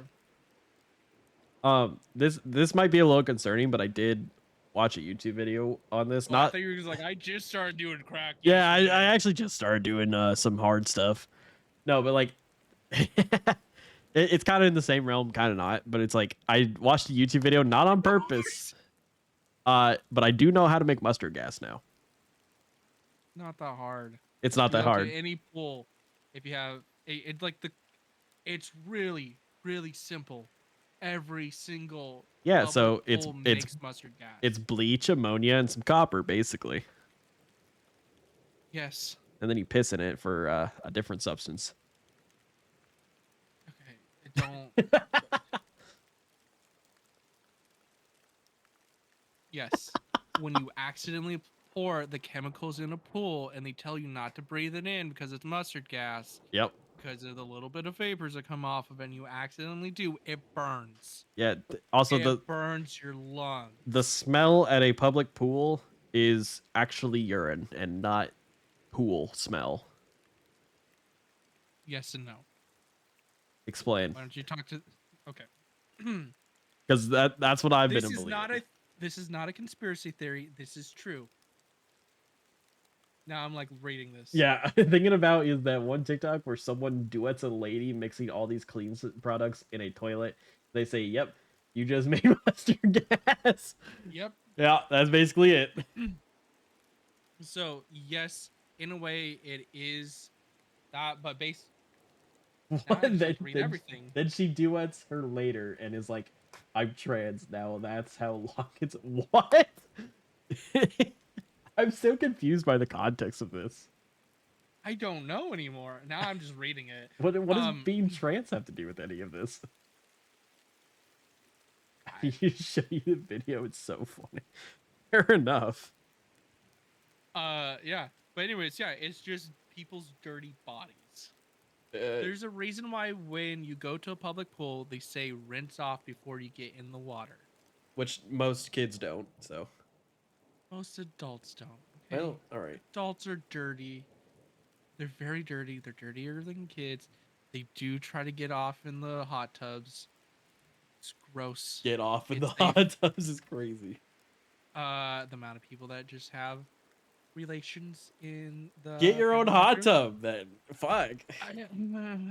Uh, This might be a little concerning, but I did watch a YouTube video on this. I Not thought you were just like, I just started doing crack Yeah, I yesterday. actually just started doing some hard stuff. No, but like it's kind of in the same realm, kind of not, but it's like I watched a YouTube video not on purpose. But I do know how to make mustard gas now. Not that hard. It's not You that go to hard. any pool, if you have it's like it's really really simple. Every single Yeah, public so pool makes mustard gas. it's bleach, ammonia, and some copper basically. Yes. And then you piss in it for a different substance. Okay. It don't. Yes. When you accidentally pour the chemicals in a pool and they tell you not to breathe it in because it's mustard gas, Yep. because of the little bit of vapors that come off of it and you accidentally do, it burns. Yeah, also It burns your lungs. the smell at a public pool is actually urine and not pool smell. Yes and no. Explain. Why don't you talk to? Okay. Because that's what I've been This is believing. not a. This is not a conspiracy theory. This is true. Now I'm like reading this. Yeah, thinking about is that one TikTok where someone duets a lady mixing all these products in a toilet. They say, "Yep, you just made mustard gas." Yep. Yeah, that's basically it. So yes, in a way, it is that, but now I What? just have to read everything. Then she duets her later and is like, "I'm trans now. That's how long it's." What? I'm so confused by the context of this. I don't know anymore. Now I'm just reading it. What does being trans have to do with any of this? I, You show you the video. It's so funny. Fair enough. yeah. But anyways, yeah, it's just people's dirty bodies. Uh, There's a reason why when you go to a public pool, they say rinse off before you get in the water. which most kids don't. So, Most adults don't. Okay, well, all right. adults are dirty. They're very dirty. They're dirtier than kids. They do try to get off in the hot tubs. It's gross. Get off in the It's a hot tubs is crazy. the amount of people that just have relations in Get the your own family hot bathroom. tub then. Fuck.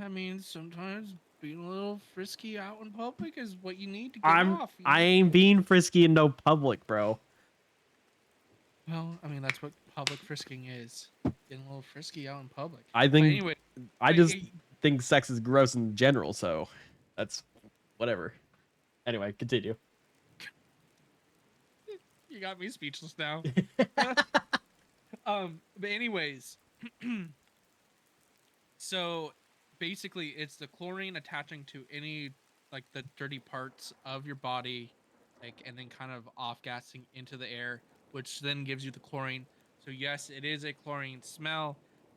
I mean, sometimes being a little frisky out in public is what you need to get off. I ain't being frisky in no public, bro. Well, I mean, that's what public frisking is. Getting a little frisky out in public. I But think anyway, I but, just think sex is gross in general, so that's whatever. Anyway, continue. you got me speechless now. But anyways, so basically, it's the chlorine attaching to any like the dirty parts of your body, like, and then kind of off gassing into the air, which then gives you the chlorine. So yes, it is a chlorine smell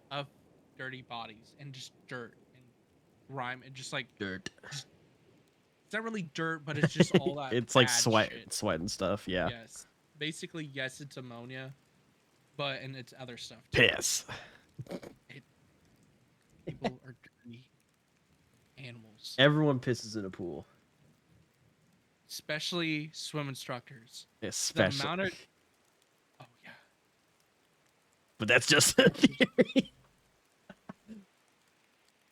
of dirty bodies and just dirt and grime and just like Dirt. it's not really dirt, but it's just all that It's like bad sweat, shit. sweat and stuff. Yeah. Yes, basically yes, it's ammonia, but and it's other stuff too. Piss. It, people are dirty animals, Everyone pisses in a pool, especially swim instructors. The especially. amount of oh yeah, But that's just a theory.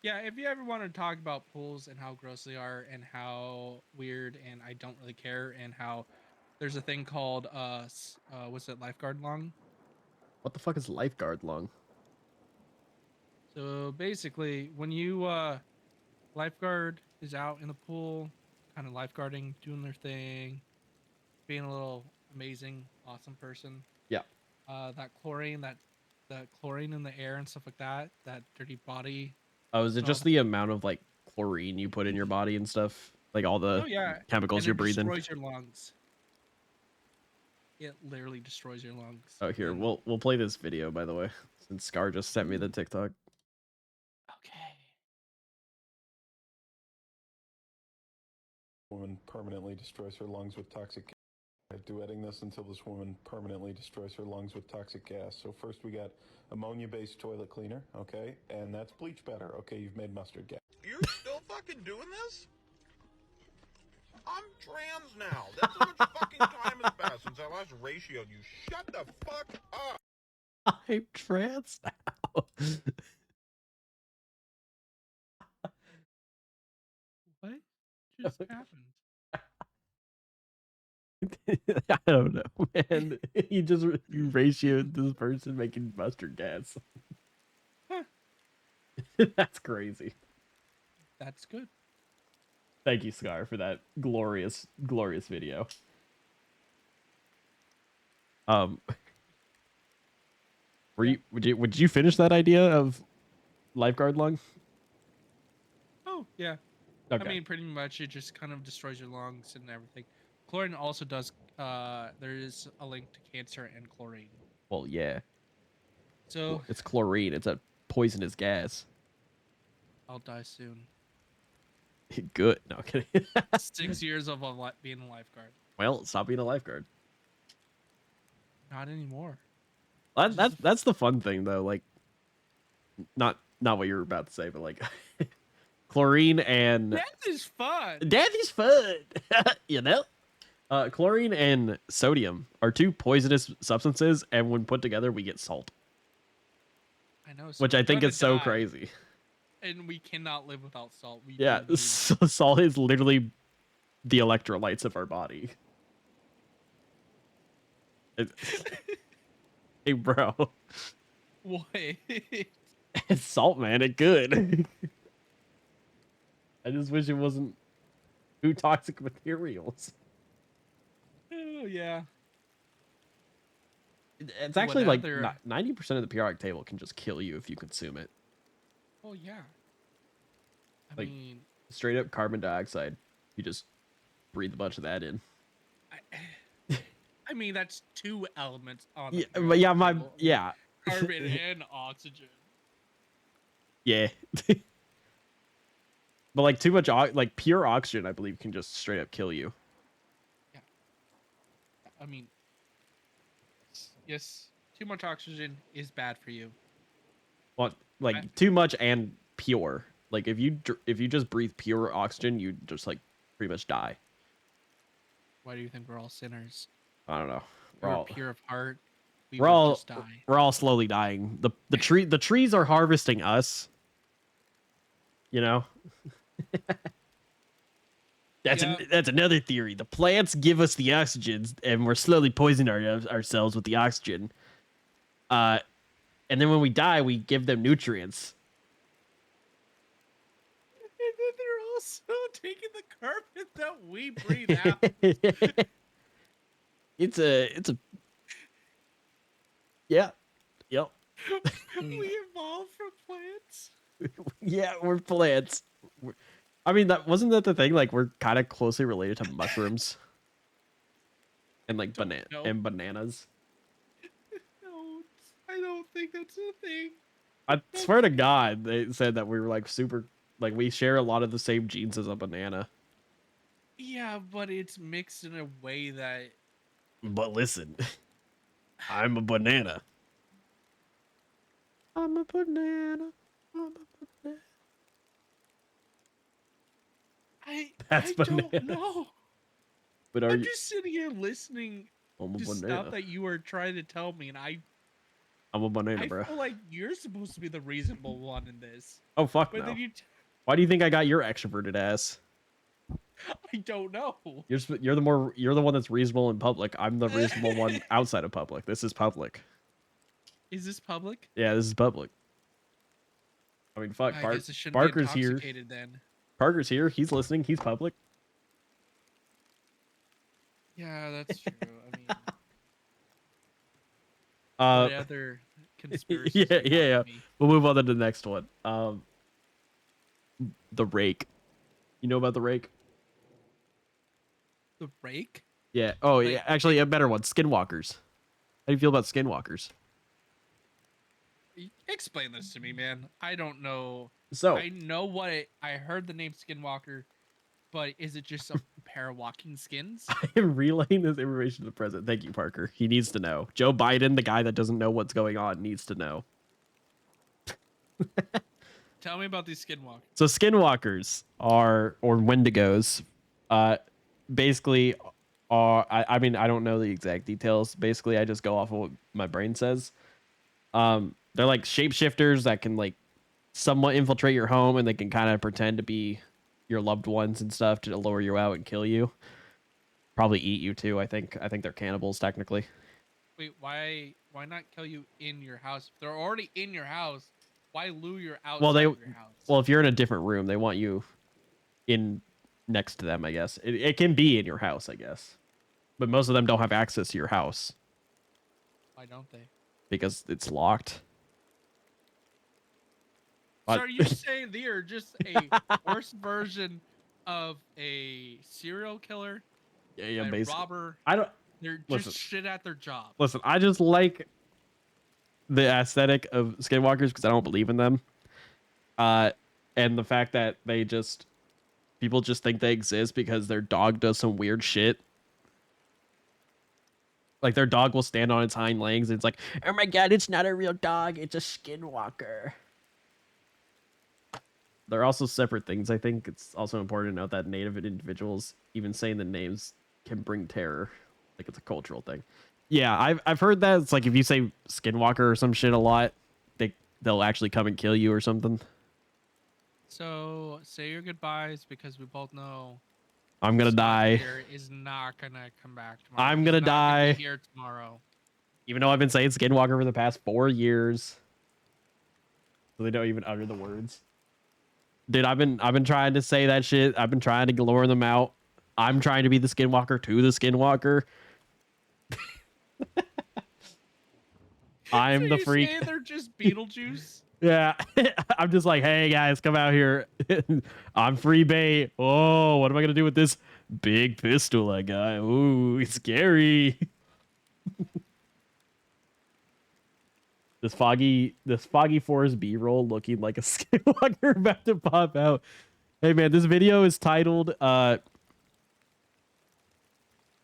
yeah. If you ever want to talk about pools and how gross they are and how weird and I don't really care and how there's a thing called what's it, lifeguard lung. What the fuck is lifeguard lung? So basically, when you lifeguard is out in the pool, kind of lifeguarding, doing their thing, being a little amazing, awesome person. Yeah. That chlorine, the chlorine in the air and stuff like that, that dirty body. Oh, is it Oh, just the amount of like chlorine you put in your body and stuff? Like all the oh yeah, chemicals and you're it breathing? destroys your lungs. It literally destroys your lungs. Oh, here, And- we'll play this video, by the way, since Scar just sent me the TikTok. okay. Woman permanently destroys her lungs with toxic gas. Duetting this until this woman permanently destroys her lungs with toxic gas. So first we got ammonia-based toilet cleaner, okay? And that's bleach better. Okay, you've made mustard gas. You're still fucking doing this? I'm trans now. That's how much fucking time has passed since I last ratioed you. Shut the fuck up. I'm trans now. What just happened? I don't know, man. You ratioed this person making mustard gas. Huh. That's crazy. That's good. Thank you, Scar, for that glorious, glorious video. Would you finish that idea of lifeguard lung? Oh yeah. Okay. I mean, pretty much it just kind of destroys your lungs and everything. Chlorine also does. There is a link to cancer and chlorine. Well, yeah. So It's chlorine. It's a poisonous gas. I'll die soon. Good. No kidding. 6 years of being a lifeguard. Well, stop being a lifeguard. Not anymore. That's the fun thing though. Like, not what you were about to say, but like, chlorine and Death is fun. death is fun. You know. Chlorine and sodium are two poisonous substances, and when put together, we get salt, I know. So which I we're think gonna is so die, crazy. And we cannot live without salt. We Yeah, do need it. salt is literally the electrolytes of our body. Hey, bro. Wait. It's salt, man. It good. I just wish it wasn't too toxic materials. Oh yeah. It's What actually like other? 90% of the periodic table can just kill you if you consume it. Oh yeah. I Like mean, straight up carbon dioxide. You just breathe a bunch of that in. I, I mean that's two elements on the Yeah, but periodic yeah, table. yeah. Carbon and oxygen. Yeah. But like too much like pure oxygen, I believe, can just straight up kill you. Yeah. I mean, yes, too much oxygen is bad for you. Well, I, like too much and pure. Like if you just breathe pure oxygen, you just like pretty much die. why do you think we're all sinners? I don't know. If we were pure of heart, we We're would all just die. we're all slowly dying. The trees are harvesting us. You know? Yeah. That's another theory. The plants give us the oxygen, and we're slowly poisoning ourselves with the oxygen. And then when we die, we give them nutrients. And then they're also taking the carbon that we breathe out. It's a yeah, yep. We evolved from plants. Yeah, we're plants. I mean, that wasn't that the thing. Like, we're kind of closely related to mushrooms and like No. bananas. No, I don't think that's a thing. I swear to God, they said that we were like super, like we share a lot of the same genes as a banana. Yeah, but it's mixed in a way that But listen, I'm a banana. I'm a banana. I'm a banana. That's I banana. don't know. But are I'm you? just sitting here listening I'm a to banana. stuff that you are trying to tell me, and I I'm a banana, bro. feel like you're supposed to be the reasonable one in this. Oh fuck But no. then Why do you think I got your extroverted ass? I don't know. You're the one that's reasonable in public. I'm the reasonable one outside of public. This is public. Is this public? Yeah, this is public. I mean, fuck. I guess it shouldn't Parker's be here. intoxicated then. Parker's here. He's listening. He's public. Yeah, that's true. I mean, Uh, what other conspiracies? yeah, do you have yeah. for me? We'll move on to the next one. The rake. You know about the rake? The rake? Yeah. Oh, Like- yeah. Actually, a better one. Skinwalkers. How do you feel about skinwalkers? Explain this to me, man. I don't know. So, I know I heard the name Skinwalker, but is it just a pair of walking skins? I am relaying this information to the president. Thank you, Parker. He needs to know. Joe Biden, the guy that doesn't know what's going on, needs to know. Tell me about these Skinwalkers. So skinwalkers or wendigos, basically are I mean I don't know the exact details. Basically, I just go off of what my brain says. They're like shapeshifters that can like somewhat infiltrate your home, and they can kind of pretend to be your loved ones and stuff to lure you out and kill you. Probably eat you too. I think they're cannibals technically. Wait, why not kill you in your house? If they're already in your house, why lure you outside Well, of your house? well, if you're in a different room, they want you in next to them. I guess it can be in your house. I guess, but most of them don't have access to your house Why don't they? because it's locked. So What? are you saying they are just a worse version of a serial killer, Yeah, a basically. robber? I don't They're just listen. shit at their job. Listen. I just like the aesthetic of skinwalkers because I don't believe in them. And the fact that people just think they exist because their dog does some weird shit. Like their dog will stand on its hind legs and it's like, oh my god, it's not a real dog, it's a skinwalker. They're also separate things. I think it's also important to note that native individuals, even saying the names, can bring terror. Like it's a cultural thing. Yeah, I've heard that. It's like if you say skinwalker or some shit a lot, they'll actually come and kill you or something. So say your goodbyes because we both know I'm gonna Scott die. here is not gonna come back tomorrow. I'm He's gonna not gonna die. be here tomorrow. Even though I've been saying skinwalker for the past 4 years. So they don't even utter the words. Dude, I've been trying to say that shit. I've been trying to lure them out. I'm trying to be the skinwalker to the skinwalker. I'm So the you freak. say they're just Beetlejuice? Yeah. I'm just like, hey guys, come out here. I'm free bait. Oh, what am I gonna do with this big pistol I got? Ooh, it's scary. This foggy forest B-roll looking like a skinwalker about to pop out. Hey man, this video is titled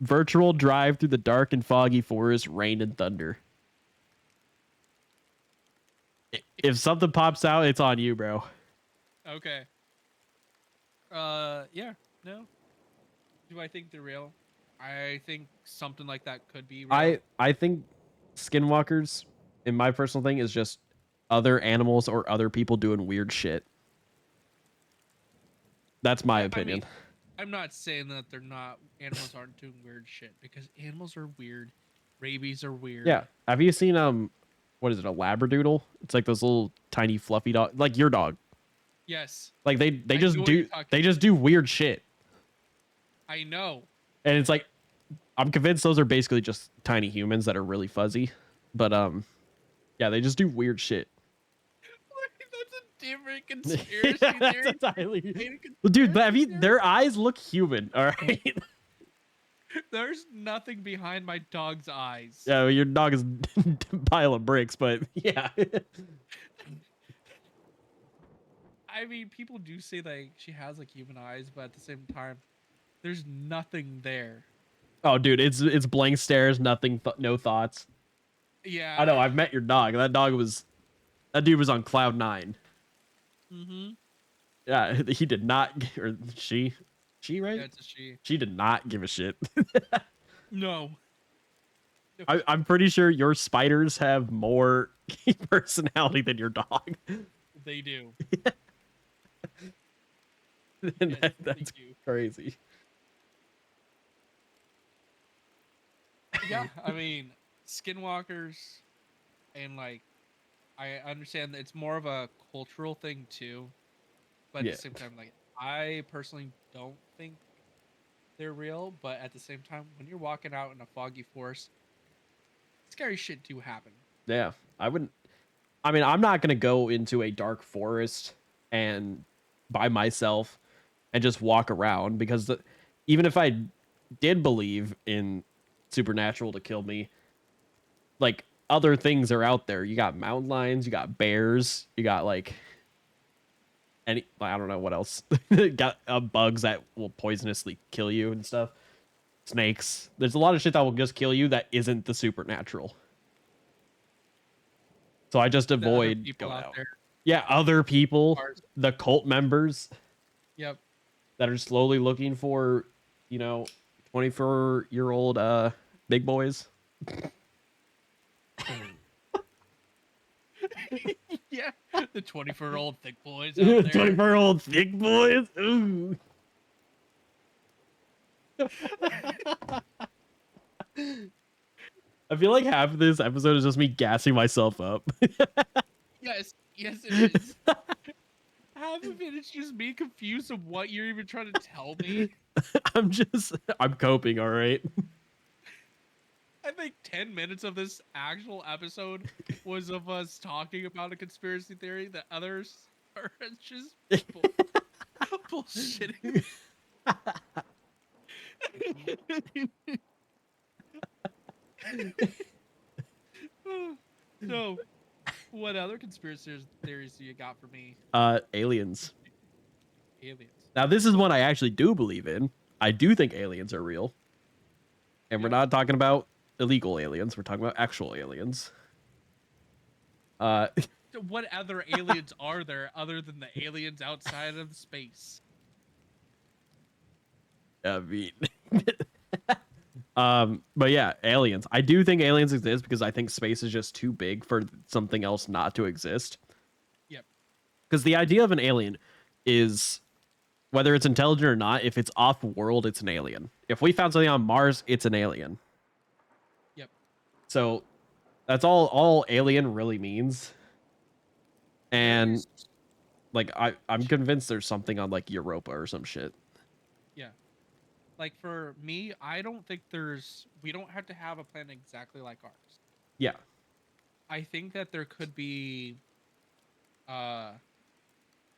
Virtual Drive Through the Dark and Foggy Forest, Rain and Thunder. If something pops out, it's on you, bro. Okay. Yeah. No. Do I think they're real? I think something like that could be real. I think skinwalkers, in my personal thing, is just other animals or other people doing weird shit. That's my opinion. mean, I'm not saying that they're not animals aren't doing weird shit, because animals are weird. Rabies are weird. Yeah. Have you seen what is it, a labradoodle? It's like those little tiny fluffy dog, like your dog. Yes. Like they I just know what you're do talking they just do weird shit. I know. And it's like I'm convinced those are basically just tiny humans that are really fuzzy. But yeah, they just do weird shit. That's a different conspiracy theory. That's entirely... Dude, but have you, their eyes look human, all right? There's nothing behind my dog's eyes. Yeah, well, your dog is a pile of bricks, but yeah. I mean, people do say like she has like human eyes, but at the same time, there's nothing there. Oh, dude, it's blank stares, nothing, no thoughts. Yeah. I know. I've met your dog. That dude was on cloud 9. Mm-hmm. Yeah, he did not, or she, right? Yeah, it's a she. She did not give a shit. No. I'm pretty sure your spiders have more personality than your dog. They do. And Yes, that's they do. crazy. Yeah, I mean, skinwalkers, and like, I understand that it's more of a cultural thing too, but Yeah. at the same time, like, I personally don't think they're real. But at the same time, when you're walking out in a foggy forest, scary shit do happen. Yeah, I wouldn't. I mean, I'm not gonna go into a dark forest and by myself and just walk around because even if I did believe in supernatural to kill me, like other things are out there. You got mountain lions, you got bears, you got like any, I don't know what else. Got bugs that will poisonously kill you and stuff. Snakes. There's a lot of shit that will just kill you that isn't the supernatural. So I just The other avoid people going out out. there. Yeah, other people, Ours. the cult members Yep. that are slowly looking for, 24-year-old big boys. Yeah, the 24-year-old thick boys out there. 24-year-old thick boys. Ooh. I feel like half of this episode is just me gassing myself up. Yes, it is. Half of it is just me confused of what you're even trying to tell me. I'm coping, all right? I think 10 minutes of this actual episode was of us talking about a conspiracy theory. The others are just bullshitting. So, what other conspiracy theories do you got for me? Aliens. Aliens. Now, this is one I actually do believe in. I do think aliens are real. And we're not talking about illegal aliens. We're talking about actual aliens. So what other aliens are there other than the aliens outside of space? I mean, but yeah, aliens. I do think aliens exist because I think space is just too big for something else not to exist. Yep. Because the idea of an alien is, whether it's intelligent or not, if it's off world, it's an alien. If we found something on Mars, it's an alien. Yep. So that's all alien really means. And There's like I'm convinced there's something on like Europa or some shit. yeah. Like for me, I don't think we don't have to have a planet exactly like ours. Yeah. I think that there could be uh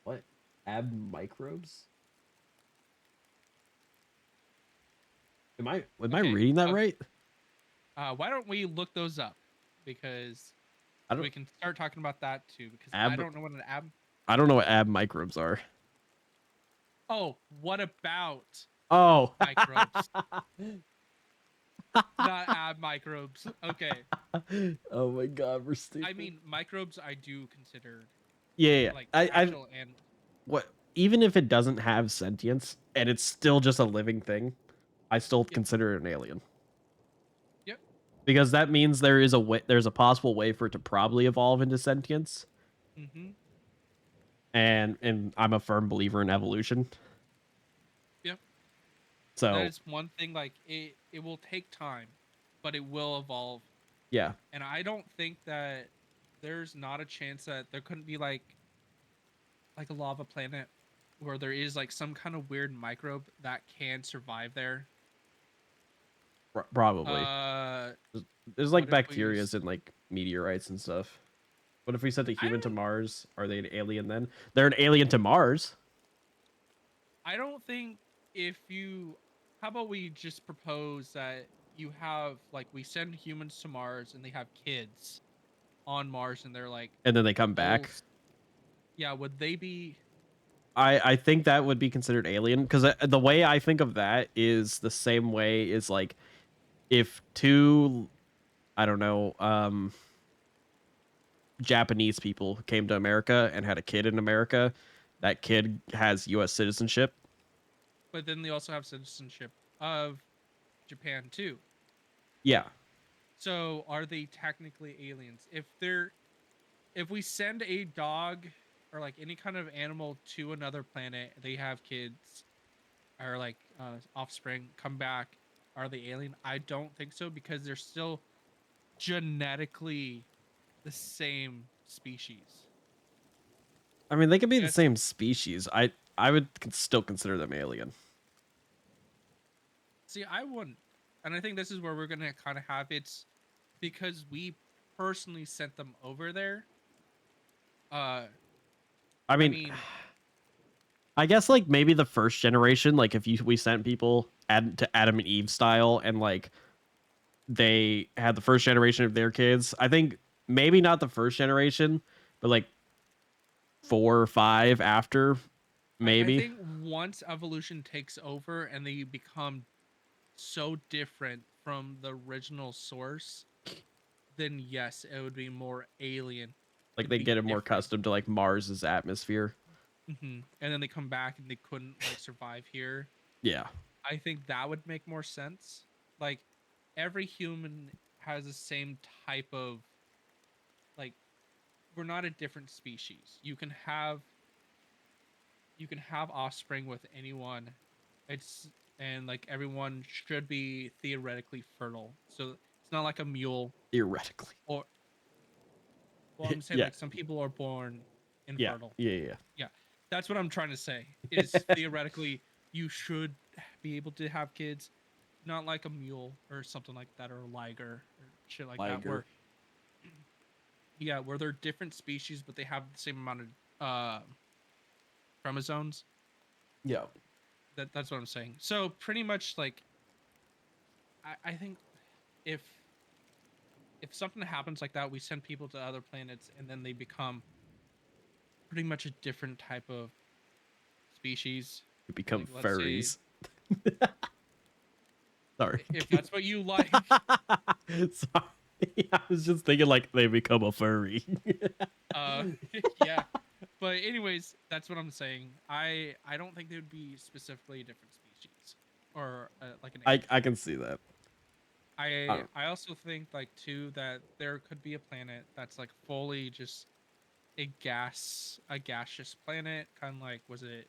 What? Ab microbes? Am I okay. reading that right? Why don't we look those up? Because I we don't can start talking about that too. Because I ab don't know what an ab. I don't know what ab microbes are. Oh, what about Oh. microbes? Not ab microbes. Okay. Oh my god, we're I stupid. mean, microbes I do consider Yeah. like I actual and what even if it doesn't have sentience and it's still just a living thing, I still yep, consider it an alien. yep. Because that means there's a possible way for it to probably evolve into sentience. Mm-hmm. And I'm a firm believer in evolution. Yep. That So, is one thing. Like it will take time, but it will evolve. yeah. And I don't think that there's not a chance that there couldn't be like a lava planet where there is like some kind of weird microbe that can survive there. Probably. Uh, There's like what if we bacterias and like meteorites and stuff. What if we sent a I human to don't Mars? Are they an alien then? They're an alien to Mars. I don't think if you how about we just propose that you have like we send humans to Mars and they have kids on Mars and they're like And then they come back. adults. Yeah, would they be I think that would be considered alien because the way I think of that is the same way is like if two, I don't know, Japanese people came to America and had a kid in America, that kid has U.S. citizenship. but then they also have citizenship of Japan too. Yeah. So are they technically aliens? If we send a dog or like any kind of animal to another planet, they have kids or like offspring come back, are they alien? I don't think so because they're still genetically the same species. I mean, they could be the Yes. same species. I would still consider them alien. See, I wouldn't. And I think this is where we're gonna kind of have it because we personally sent them over there. Uh I I mean, mean, I guess like maybe the first generation, like if we sent people to Adam and Eve style, and like they had the first generation of their kids. I think maybe not the first generation, but like 4 or 5 after, I maybe. think once evolution takes over and they become so different from the original source, then yes, it would be more alien. Like It'd they be get more different. accustomed to like Mars's atmosphere. And then they come back and they couldn't like survive here. Yeah. I think that would make more sense. Like every human has the same type of like we're not a different species. You can have offspring with anyone. It's and like everyone should be theoretically fertile. So it's not like a mule Theoretically. or well I'm saying Yeah. like some people are born Yeah. infertile. Yeah. Yeah. That's what I'm trying to say. Is theoretically you should be able to have kids, not like a mule or something like that or a liger or shit like that Liger. where yeah, where they're different species but they have the same amount of chromosomes. Yeah. That's what I'm saying. So pretty much like I think if if something happens like that, we send people to other planets and then they become pretty much a different type of species. We become Like let's say furries. Sorry. if that's what you like. Sorry. I was just thinking like they become a furry. Uh yeah. But anyways, that's what I'm saying. I don't think they would be specifically a different species or like an alien. I can see that. I don't. I also think like too that there could be a planet that's like fully just a gaseous planet, kind of like is it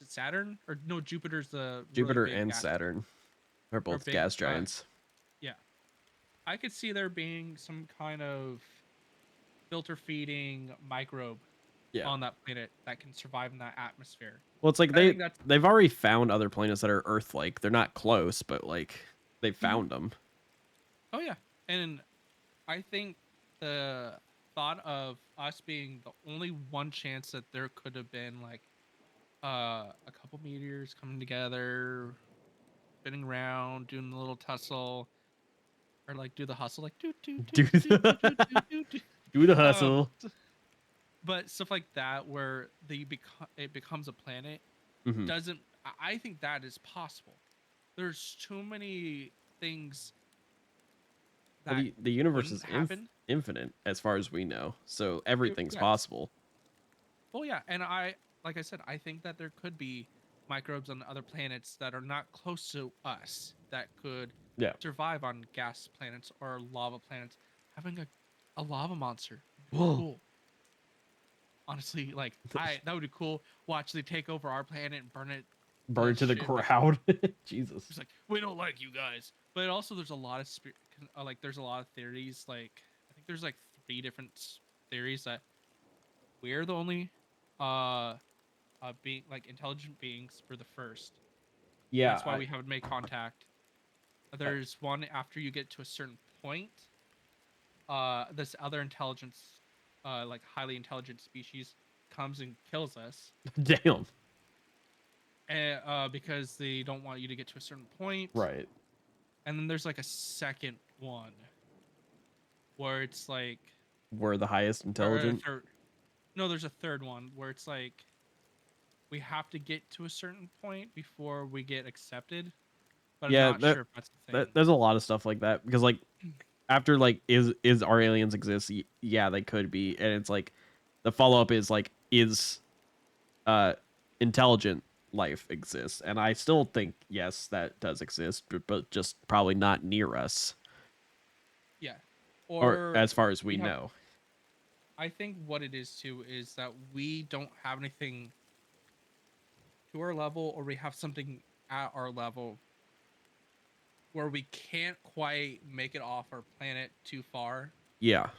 Saturn or no Jupiter's the really Jupiter big and gas Saturn are or both big gas giants. yeah. I could see there being some kind of filter feeding microbe Yeah. on that planet that can survive in that atmosphere. Well, it's like I think that's they've already found other planets that are Earth-like. They're not close, but like they Mhm. found them. Oh yeah, and I think the thought of us being the only one chance that there could have been like a couple meteors coming together, spinning around, doing a little tussle, or like do the hustle, like do do do Do do do do do the, do do. Do. do the Um, hustle. but stuff like that where it becomes a planet Hmm. doesn't. I think that is possible. There's too many things Well, that the universe couldn't is happen. infinite as far as we know, so everything's Yes. possible. Well, yeah, and like I said, I think that there could be microbes on other planets that are not close to us that could Yeah. survive on gas planets or lava planets. Having a lava monster would be Whoa. cool. Honestly, like that would be cool. Watch they take over our planet and burn it. Burn to the shit, like, crowd. Jesus. it's like we don't like you guys. But also, there's a lot of like there's a lot of theories. Like I think there's like 3 different theories that we're the only being like intelligent beings for the first. Yeah. That's why we haven't made contact. There's one after you get to a certain point. This other intelligence, like highly intelligent species, comes and kills us, Damn. and because they don't want you to get to a certain point. Right. And then there's like a second one where it's like We're the highest or a intelligent. third. No, there's a third one where it's like we have to get to a certain point before we get accepted. But Yeah, I'm not sure if that's the thing. there's a lot of stuff like that because like after like is our aliens exist? Yeah, they could be, and it's like the follow up is like is intelligent life exists, and I still think yes that does exist, but just probably not near us Yeah. or as far as we we have- know. I think what it is too is that we don't have anything to our level, or we have something at our level where we can't quite make it off our planet too far. Yeah.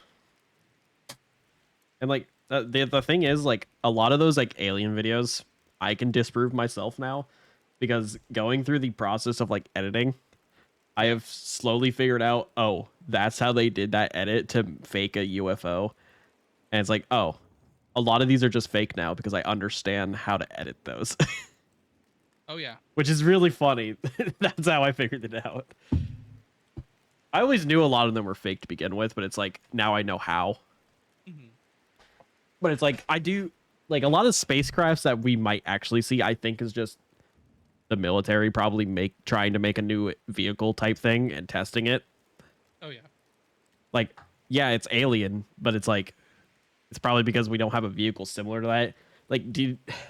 And like the thing is like a lot of those like alien videos I can disprove myself now because going through the process of like editing, I have slowly figured out, oh, that's how they did that edit to fake a UFO. And it's like, oh, a lot of these are just fake now because I understand how to edit those. Oh yeah. Which is really funny. That's how I figured it out. I always knew a lot of them were fake to begin with, but it's like now I know how. Mhm. But it's like I do like a lot of spacecrafts that we might actually see, I think is just the military probably trying to make a new vehicle type thing and testing it. Oh yeah. Like, yeah, it's alien, but it's like it's probably because we don't have a vehicle similar to that. Like,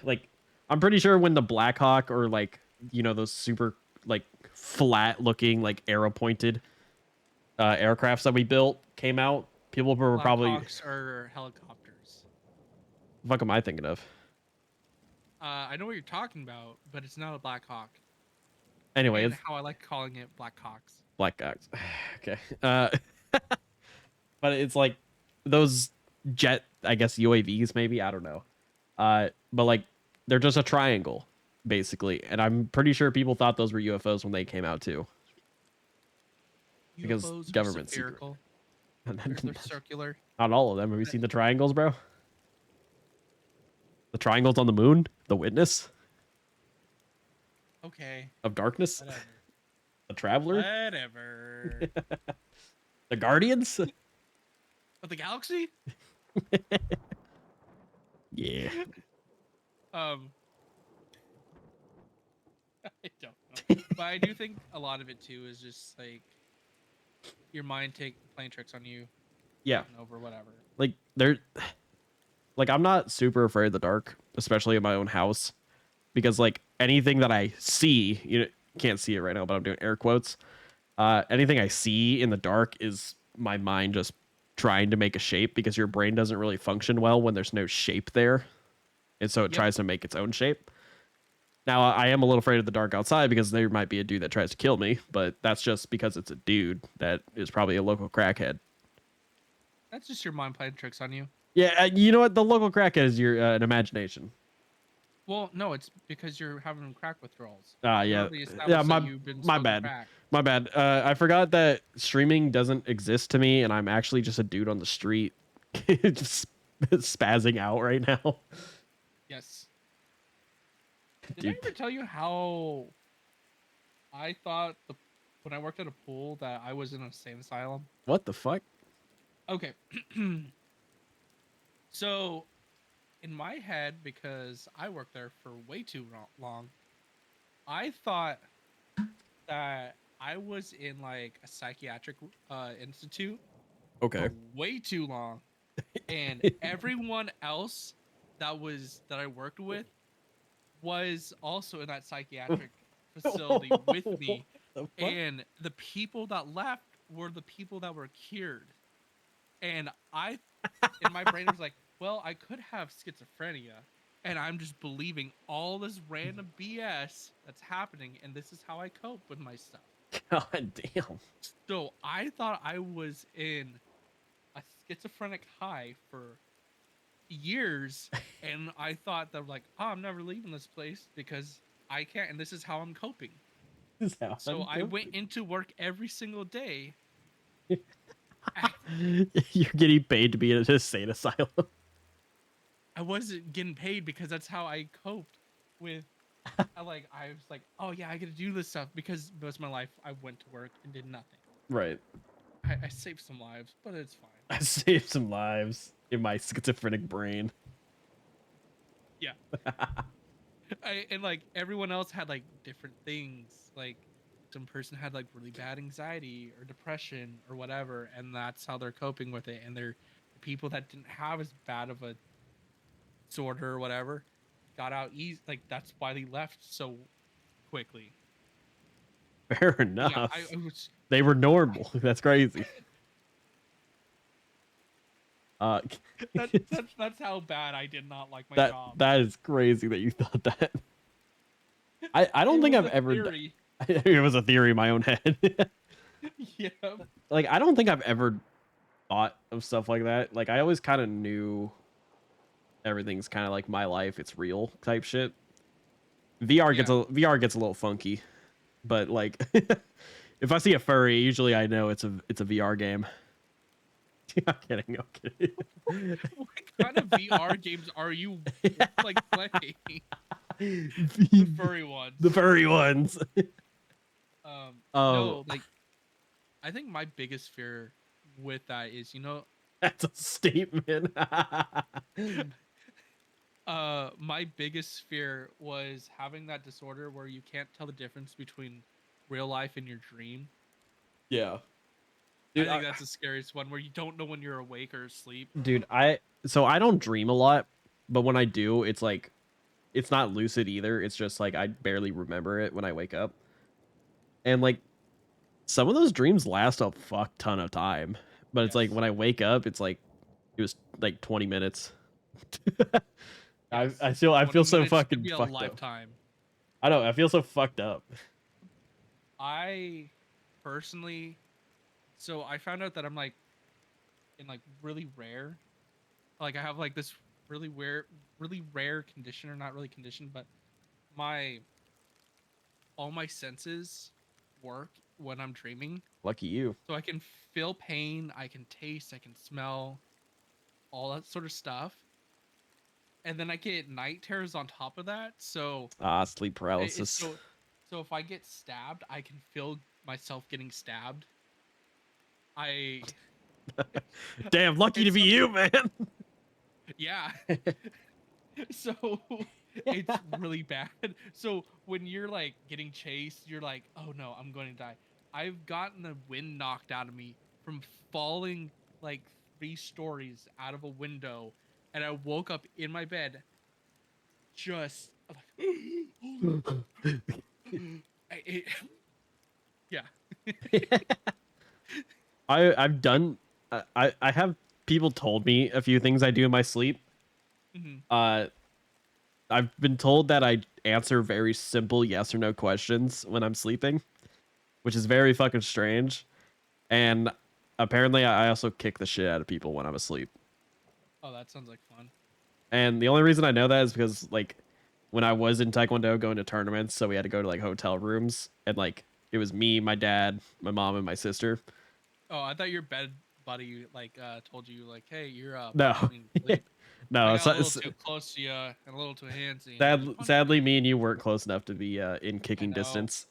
like I'm pretty sure when the Black Hawk or like, you know, those super like flat looking like arrow pointed aircrafts that we built came out, people were probably Blackhawks are helicopters. fuck am I thinking of? I know what you're talking about, but it's not a Black Hawk. Anyway, And it's how I like calling it Black Hawks. Black Hawks. Okay. But it's like those jet, I guess UAVs maybe, I don't know. But like they're just a triangle basically, and I'm pretty sure people thought those were UFOs when they came out too. Because UFOs are government secret. spherical. And They're then, circular. not all of them. Have you seen the triangles, bro? The triangles on the moon, the witness Okay. of darkness, Whatever. the traveler, Whatever. the guardians. Of the galaxy? Yeah. I don't know. But I do think a lot of it too is just like your mind playing tricks on you Yeah. over whatever. Like they're like I'm not super afraid of the dark, especially in my own house, because like anything that I see, you know, can't see it right now, but I'm doing air quotes. Anything I see in the dark is my mind just trying to make a shape because your brain doesn't really function well when there's no shape there, and so it tries to make its own shape. Now I am a little afraid of the dark outside because there might be a dude that tries to kill me, but that's just because it's a dude that is probably a local crackhead. That's just your mind playing tricks on you. Yeah, you know what? The local crackhead is your an imagination. Well, no, it's because you're having crack withdrawals. Ah, We yeah, already yeah. established that you've been My smoking bad. crack. My bad. I forgot that streaming doesn't exist to me, and I'm actually just a dude on the street, just spazzing out right now. Yes. Did I Dude, ever tell you how I thought when I worked at a pool that I was in an insane asylum? what the fuck? Okay. So, in my head, because I worked there for way too long, I thought that I was in like a psychiatric institute Okay. for way too long, and everyone else that I worked with was also in that psychiatric facility with me, The fuck? and the people that left were the people that were cured. And I, in my brain, was like, well, I could have schizophrenia, and I'm just believing all this random BS that's happening, and this is how I cope with my stuff. God damn. So I thought I was in a schizophrenic high for years, and I thought that like, oh, I'm never leaving this place because I can't, and this is how I'm coping. This is how So I'm I went coping. into work every single day. You're getting paid to be in an insane asylum. I wasn't getting paid because that's how I coped with. I was like, oh yeah, I get to do this stuff because most of my life I went to work and did nothing. Right. I saved some lives, but it's fine. I saved some lives in my schizophrenic brain. Yeah. And like everyone else had like different things. Like some person had like really bad anxiety or depression or whatever, and that's how they're coping with it. And they're people that didn't have as bad of a disorder or whatever got out easy. Like that's why they left so quickly. Fair But yeah, enough. I was They were normal. That's crazy. Uh, that's how bad I did not like my that job. that is crazy that you thought that. I don't It think was I've a ever. theory. It was a theory in my own head. Yeah. Like I don't think I've ever thought of stuff like that. Like I always kind of knew everything's kind of like my life. It's real type shit. VR gets a little funky, but like if I see a furry, usually I know it's a VR game. I'm kidding. I'm kidding. What kind of VR games are you like playing? The the, furry ones. the furry ones. Oh, No, like I think my biggest fear with that is, that's a statement. my biggest fear was having that disorder where you can't tell the difference between real life and your dream. Yeah. I Dude, think that's the scariest one where you don't know when you're awake or asleep. dude, I don't dream a lot, but when I do, it's like it's not lucid either. It's just like I barely remember it when I wake up. And like some of those dreams last a fuck ton of time. But it's like Yes. when I wake up, it's like it was like 20 minutes. Yes. I feel 20 so minutes could fucking be a fucked up. lifetime. I know, I feel so fucked up. I personally, so I found out that I'm like in like really rare, like I have like this really rare condition, or not really condition, but my all my senses work when I'm dreaming. Lucky you. So I can feel pain, I can taste, I can smell, all that sort of stuff. And then I get night terrors on top of that. So Ah, sleep it's paralysis. so if I get stabbed, I can feel myself getting stabbed. I Damn, lucky to it's be you, man. Yeah. So it's really bad. So when you're like getting chased, you're like, oh no, I'm going to die. I've gotten the wind knocked out of me from falling like 3 stories out of a window, and I woke up in my bed just like, yeah. I've done I have people told me a few things I do in my sleep. Mhm. I've been told that I answer very simple yes or no questions when I'm sleeping, which is very fucking strange. And apparently I also kick the shit out of people when I'm asleep. Oh, that sounds like fun. And the only reason I know that is because like when I was in Taekwondo going to tournaments, so we had to go to like hotel rooms, and like it was me, my dad, my mom, and my sister. Oh, I thought your bed buddy like told you like, hey, you're up. No, You need to sleep. I no. got a So, little too close to you and a little too handsy. And just punched sadly, me. me and you weren't close enough to be in I kicking know. distance.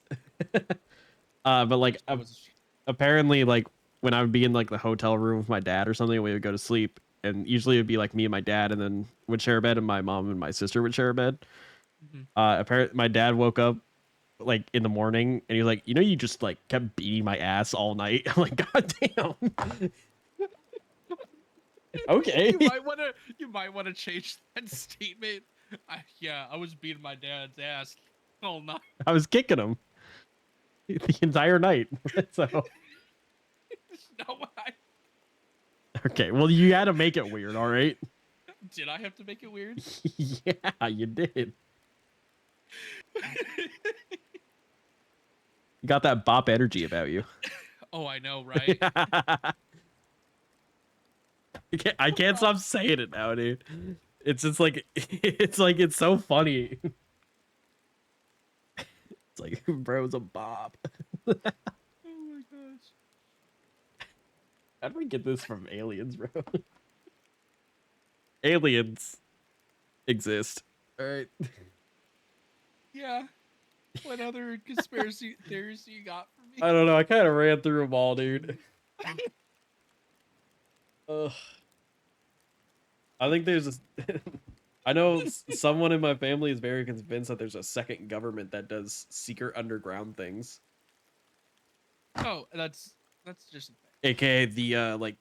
But like Wish I was. apparently, like when I would be in like the hotel room with my dad or something, we would go to sleep, and usually it would be like me and my dad, and then would share a bed, and my mom and my sister would share a bed. Mhm. Apparently, my dad woke up like in the morning, and he was like, "You know, you just like kept beating my ass all night." I'm like, "God damn." Okay. You might want to change that statement. I was beating my dad's ass all night. I was kicking him the entire night. So That's not what I okay, well, you had to make it weird, all right? did. I have to make it weird. Yeah, you did. You got that bop energy about you. Oh, I know, right? I can't stop saying it now, dude. It's just like it's so funny. It's like bro's a bop. Oh my gosh. How do we get this from aliens, bro? Aliens exist. All right. Yeah. What other conspiracy theories do you got for me? I don't know. I kind of ran through them all, dude. Ugh. I think there's a. I know someone in my family is very convinced that there's a second government that does secret underground things, Oh, that's just a thing. aka the like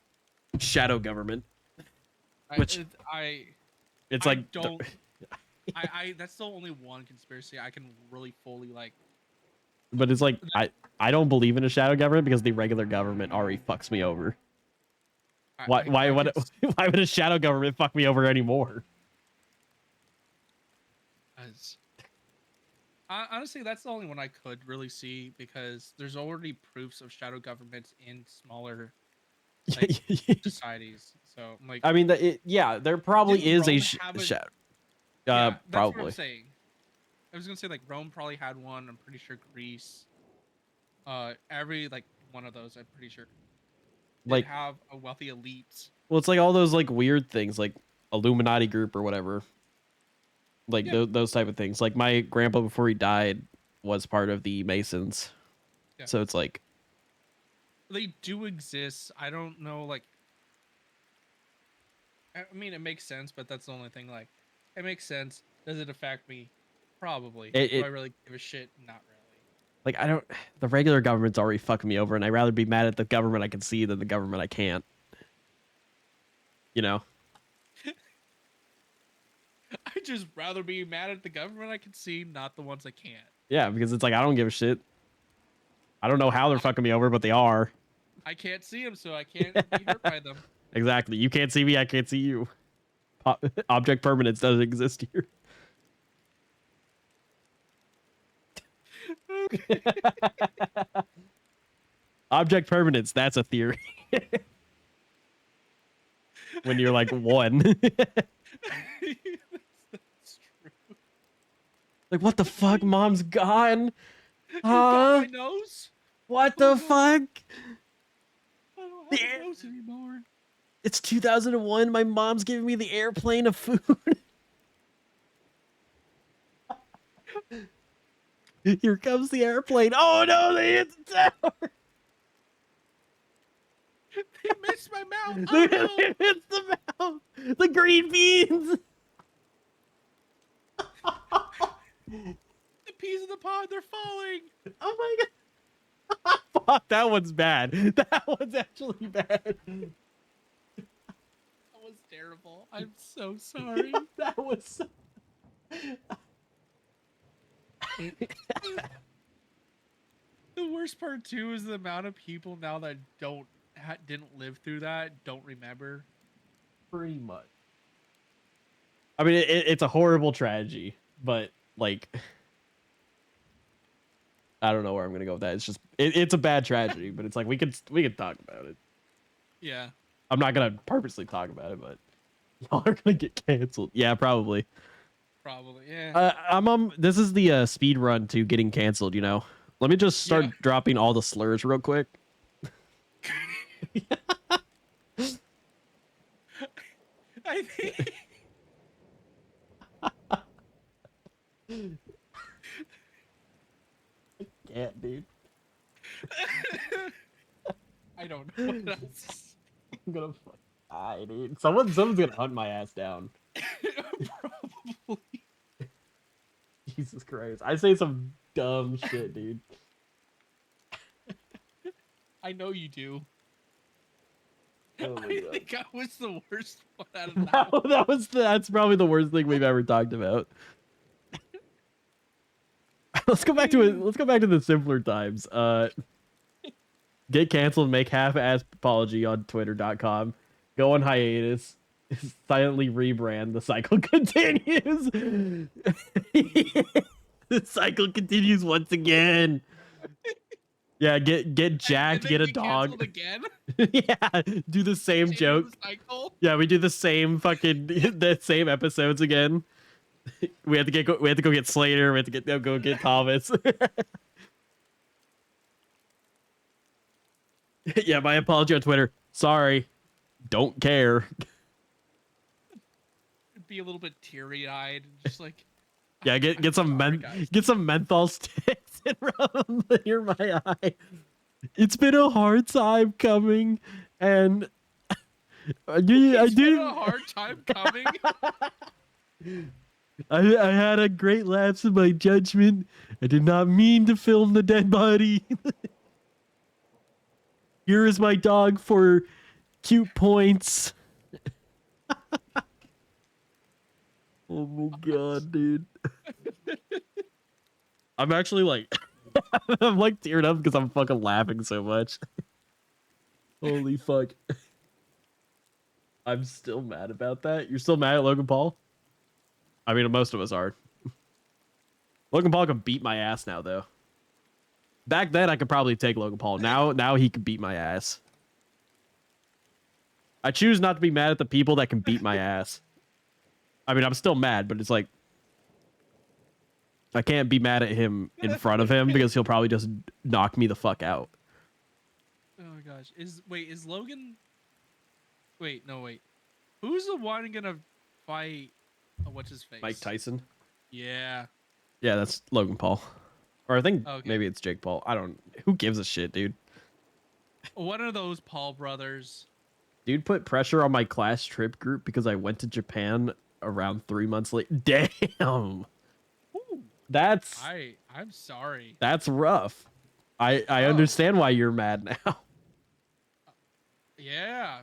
shadow government. I Which it, I it's I like don't. I that's the only one conspiracy I can really fully like. but it's like I don't believe in a shadow government because the regular government already fucks me over. Why I would could why would a shadow government fuck me over anymore? as honestly, that's the only one I could really see because there's already proofs of shadow governments in smaller like societies. So I'm like, I mean, yeah, there probably didn't is a Rome have a? shadow. Yeah, that's what I'm Probably. saying. I was gonna say like Rome probably had one. I'm pretty sure Greece. Every like one of those, I'm pretty sure did Like, have a wealthy elite. well, it's like all those like weird things, like Illuminati group or whatever. Like Yeah, those type of things. Like my grandpa before he died was part of the Masons. yeah, So it's like they do exist. I don't know, like, I mean, it makes sense, but that's the only thing. Like, it makes sense. Does it affect me? Probably. Do I it really give a shit? Not really. like I don't the regular government's already fucking me over, and I'd rather be mad at the government I can see than the government I can't. You know? I'd just rather be mad at the government I can see, not the ones I can't. Yeah, because it's like I don't give a shit. I don't know how they're fucking me over, but they are. I can't see them, so I can't be hurt by them. Exactly. You can't see me, I can't see you. Object permanence doesn't exist here. Object permanence, that's a theory. When you're like one. That's true. Like, what the fuck? Mom's gone. You got my Huh? nose? What Oh the no, fuck? I don't The have a nose anymore. It's 2001. My mom's giving me the airplane of food. Here comes the airplane. Oh no, they hit the tower. They missed my mouth. They Oh no! hit the mouth. The green beans. The peas in the pod, they're falling. Oh my god. Fuck, that one's bad. That one's actually bad. That was terrible. I'm so sorry. That was. The worst part too is the amount of people now that didn't live through that, don't remember. Pretty much. I mean, it's a horrible tragedy, but like, I don't know where I'm gonna go with that. It's just it's a bad tragedy, but it's like we could talk about it. Yeah. I'm not gonna purposely talk about it, but Y'all are gonna get canceled. Yeah, probably. Probably, yeah. This is the speed run to getting canceled. Let me just start Yeah. dropping all the slurs real quick. I think Yeah, dude. I don't know what else. I'm gonna fuck die, dude. Someone's gonna hunt my ass down. Probably. Jesus Christ. I say some dumb shit, dude. I know you do. Oh my I God. think I was the worst one out of that one. That's probably the worst thing we've ever talked about. Let's go back to it. Let's go back to the simpler times. Get canceled, make half-ass apology on twitter.com. Go on hiatus. Silently rebrand. The cycle continues. The cycle continues once again. Yeah, get jacked, And get a then dog. canceled again. Yeah, do the same Continue joke. the cycle. Yeah, we do the same fucking the same episodes again. We have to go get Slater. We have to go get Thomas. Yeah, my apology on Twitter. Sorry, don't care. Be a little bit teary-eyed, just like. Yeah, get I'm some sorry, guys. get some menthol sticks and rub them near my eye. It's been a hard time coming, and I It's been did. a hard time coming. I had a great lapse in my judgment. I did not mean to film the dead body. Here is my dog for cute points. Oh my God, dude. I'm actually like, I'm like teared up because I'm fucking laughing so much. Holy fuck. I'm still mad about that. You're still mad at Logan Paul? I mean, most of us are. Logan Paul can beat my ass now, though. Back then, I could probably take Logan Paul. Now he can beat my ass. I choose not to be mad at the people that can beat my ass. I mean, I'm still mad, but it's like I can't be mad at him in front of him because he'll probably just knock me the fuck out. Oh my gosh. Is Logan? Wait, no, wait. Who's the one gonna fight? What's his face? Mike Tyson? Yeah. Yeah, that's Logan Paul. Or I think Okay. maybe it's Jake Paul. I don't. Who gives a shit, dude? One of those Paul brothers. Dude put pressure on my class trip group because I went to Japan around 3 months late. Damn. Ooh, That's I'm sorry. that's rough. I Oh. understand why you're mad now. Yeah.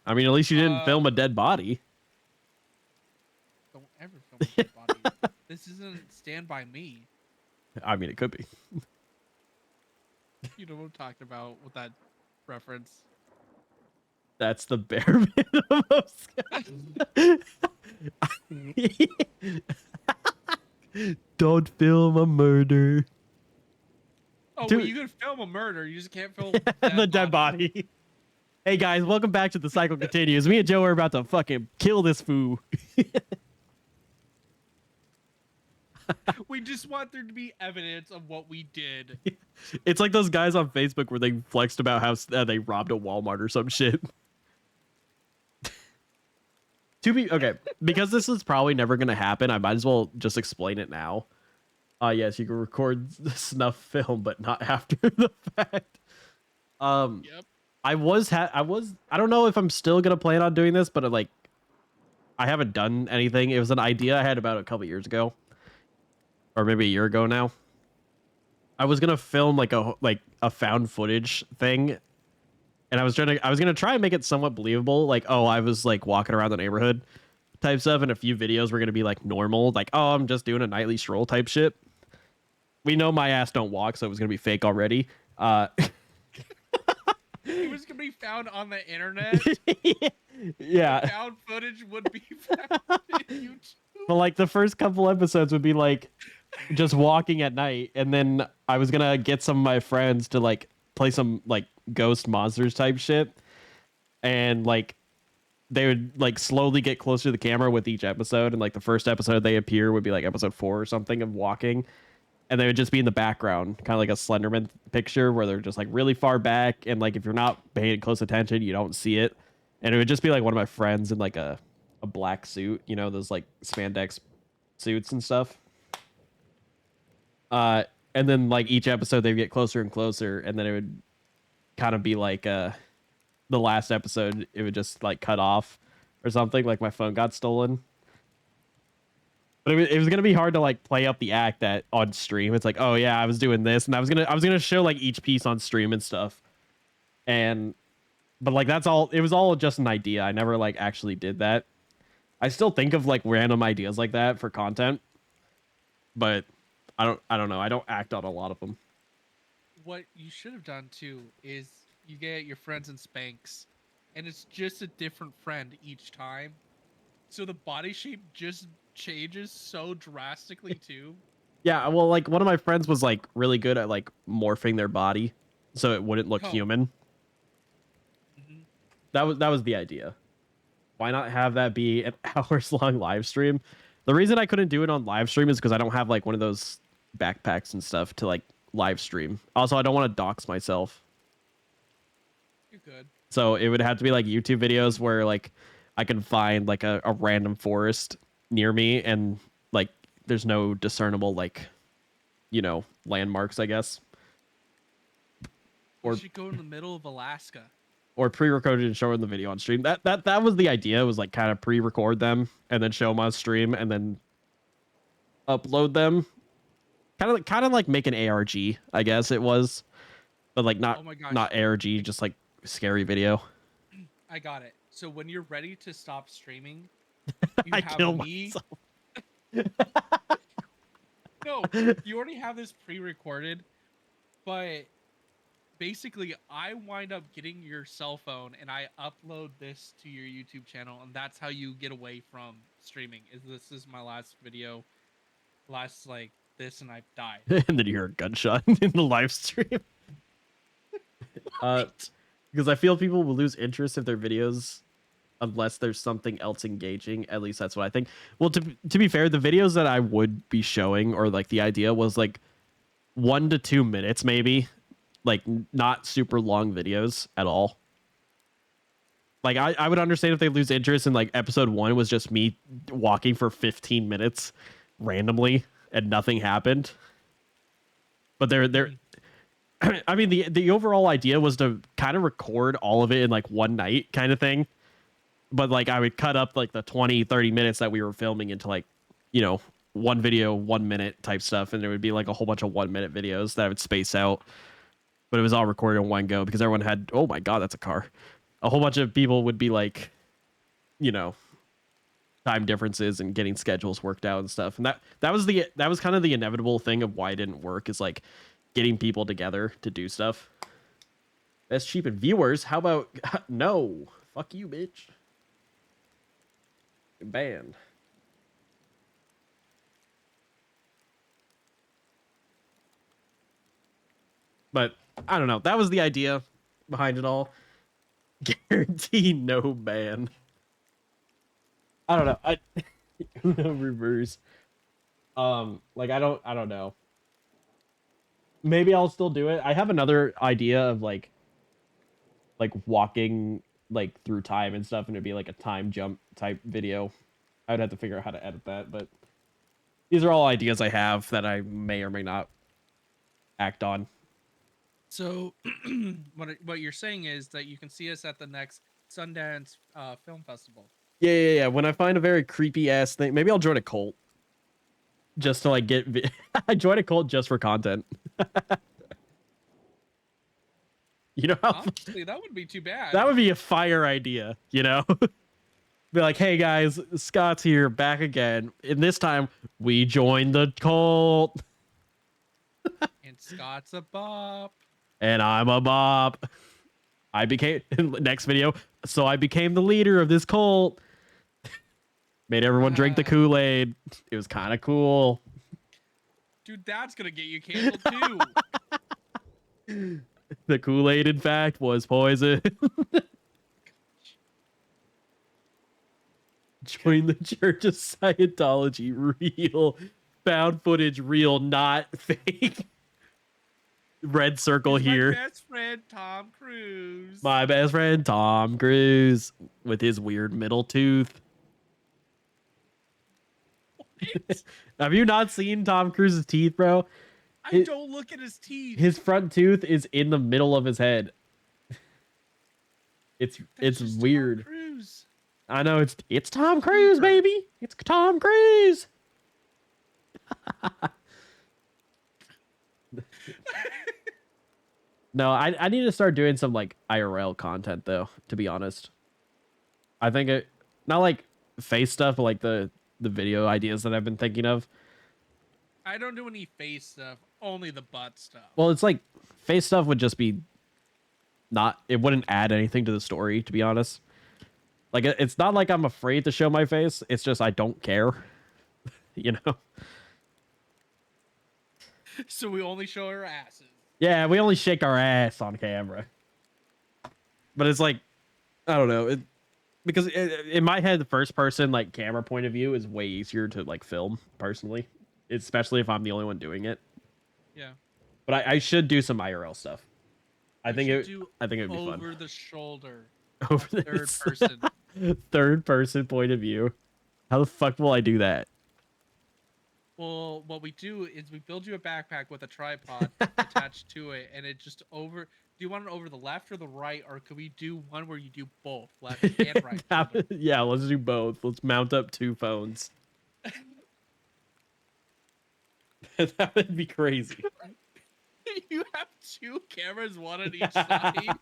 I mean, at least you didn't film a dead body. Don't ever film a dead body. This isn't Stand By Me. I mean, it could be. You know what I'm talking about with that reference. That's the bare minimum. Don't film a murder. Oh, Dude. well, you can film a murder. You just can't film The dead body. Hey guys, welcome back to The Cycle Continues. Me and Joe are about to fucking kill this foo. We just want there to be evidence of what we did. It's like those guys on Facebook where they flexed about how they robbed a Walmart or some shit. Okay, because this is probably never gonna happen, I might as well just explain it now. Yes, you can record the snuff film, but not after the fact. Yep. I don't know if I'm still gonna plan on doing this, but I haven't done anything. It was an idea I had about a couple years ago, or maybe a year ago now. I was gonna film like a found footage thing, and I was gonna try and make it somewhat believable. Like, oh, I was like walking around the neighborhood type stuff, and a few videos were gonna be like normal, like, oh, I'm just doing a nightly stroll type shit. We know my ass don't walk, so it was gonna be fake already. It was gonna be found on the internet. Yeah. Found footage would be found on YouTube. But like the first couple episodes would be like just walking at night, and then I was gonna get some of my friends to like play some like ghost monsters type shit, and like they would like slowly get closer to the camera with each episode, and like the first episode they appear would be like episode 4 or something of walking, and they would just be in the background, kind of like a Slenderman picture where they're just like really far back, and like if you're not paying close attention, you don't see it, and it would just be like one of my friends in like a black suit, you know, those like spandex suits and stuff. And then like each episode they would get closer and closer, and then it would kind of be like the last episode it would just like cut off or something, like my phone got stolen. But it was gonna be hard to like play up the act that on stream. It's like, oh yeah, I was doing this, and I was gonna show like each piece on stream and stuff. And but like that's all. It was all just an idea. I never like actually did that. I still think of like random ideas like that for content, but I don't know. I don't act on a lot of them. What you should have done too is you get your friends in Spanx, and it's just a different friend each time, so the body shape just changes so drastically too. Yeah, well, like one of my friends was like really good at like morphing their body so it wouldn't look Oh. human. Mhm. That was the idea. Why not have that be an hours long live stream? The reason I couldn't do it on live stream is because I don't have like one of those backpacks and stuff to like live stream. Also, I don't want to dox myself. You're good. So it would have to be like YouTube videos where like I can find like a random forest near me, and like there's no discernible like, you know, landmarks, I guess. You Or should go in the middle of Alaska. or pre-recorded and show in the video on stream. That was the idea, was like kind of pre-record them and then show them on stream and then upload them. Kind of like make an ARG, I guess it was. But like Oh my gosh. not ARG, just like scary video. I got it. So when you're ready to stop streaming, you I have kill me. myself. No, you already have this pre-recorded, but basically I wind up getting your cell phone and I upload this to your YouTube channel, and that's how you get away from streaming. This is my last video, last like this, and I've died. And then you hear a gunshot in the live stream. Because I feel people will lose interest if their videos, unless there's something else engaging. At least that's what I think. Well, to be fair, the videos that I would be showing, or like the idea was like 1 to 2 minutes maybe, like not super long videos at all. Like I would understand if they lose interest in like episode 1 was just me walking for 15 minutes randomly and nothing happened. But they're I mean, the overall idea was to kind of record all of it in like one night kind of thing. But like I would cut up like the 20-30 minutes that we were filming into like, you know, one video 1 minute type stuff, and there would be like a whole bunch of 1 minute videos that I would space out. But it was all recorded in one go because everyone had, oh my god, that's a car. A whole bunch of people would be like, you know, time differences and getting schedules worked out and stuff. And that was kind of the inevitable thing of why it didn't work, is like getting people together to do stuff. That's cheap and viewers. How about no? Fuck you, bitch. Banned. But I don't know. That was the idea behind it all. Guarantee no ban. I don't know. Uno reverse. Like I don't know. Maybe I'll still do it. I have another idea of like walking like through time and stuff, and it'd be like a time jump type video. I would have to figure out how to edit that, but these are all ideas I have that I may or may not act on. So what you're saying is that you can see us at the next Sundance Film Festival. Yeah. When I find a very creepy ass thing, maybe I'll join a cult. Just to like get, I join a cult just for content. You know how Honestly, that wouldn't be too bad. that would be a fire idea, you know? Be like, hey guys, Scott's here, back again. And this time, we joined the cult. And Scott's a bop. And I'm a bop. I became, next video, so I became the leader of this cult. Made everyone drink the Kool-Aid. It was kind of cool. Dude, that's gonna get you canceled too. The Kool-Aid, in fact, was poison. Join the Church of Scientology. Real. Found footage. Real, not fake. Red circle He's here. My best friend Tom Cruise. My best friend Tom Cruise with his weird middle tooth. What? Have you not seen Tom Cruise's teeth, bro? I don't look at his teeth. His front tooth is in the middle of his head. That's It's just weird. Tom Cruise. I know it's Tom Cruise, baby. It's Tom Cruise. No, I need to start doing some like IRL content though, to be honest. I think it not like face stuff, but like the video ideas that I've been thinking of. I don't do any face stuff, only the butt stuff. Well, it's like face stuff would just be it wouldn't add anything to the story, to be honest. Like it's not like I'm afraid to show my face, it's just I don't care. You know? So we only show our asses. Yeah, we only shake our ass on camera. But it's like, I don't know, because in my head, the first person like camera point of view is way easier to like film personally, especially if I'm the only one doing it. Yeah. But I should do some IRL stuff. I think it would be fun. Over the shoulder. Over the Third person. Third person point of view. How the fuck will I do that? Well, what we do is we build you a backpack with a tripod attached to it, and it just over. Do you want it over the left or the right, or could we do one where you do both, left and right? Yeah, let's do both. Let's mount up 2 phones. That would be crazy. You have 2 cameras, one on each side.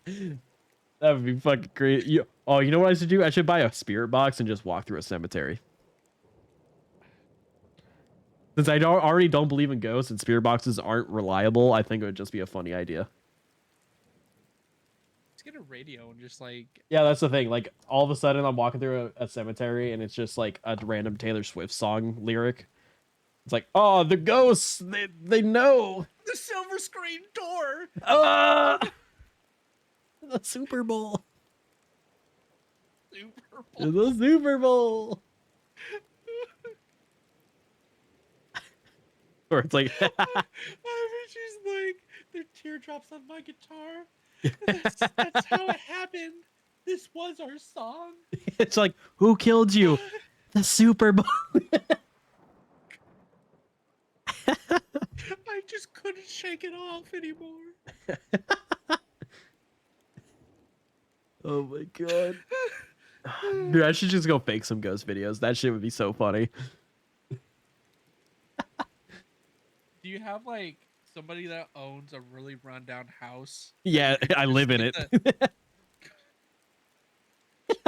That would be fucking great. You know what I should do? I should buy a spirit box and just walk through a cemetery. Since I already don't believe in ghosts and spirit boxes aren't reliable, I think it would just be a funny idea. Let's get a radio and just like... Yeah, that's the thing. Like, all of a sudden, I'm walking through a cemetery, and it's just like a random Taylor Swift song lyric. It's like, oh, the ghosts, they know. The silver screen door! Ah! The Super Bowl. Super Bowl. The Super Bowl. Or it's like, I mean, she's like, there are teardrops on my guitar. That's how it happened. This was our song. it's like, who killed you? The Super Bowl. I just couldn't shake it off anymore. Oh my god. Dude, I should just go fake some ghost videos. That shit would be so funny. Do you have like somebody that owns a really rundown house? Yeah, I live in it. What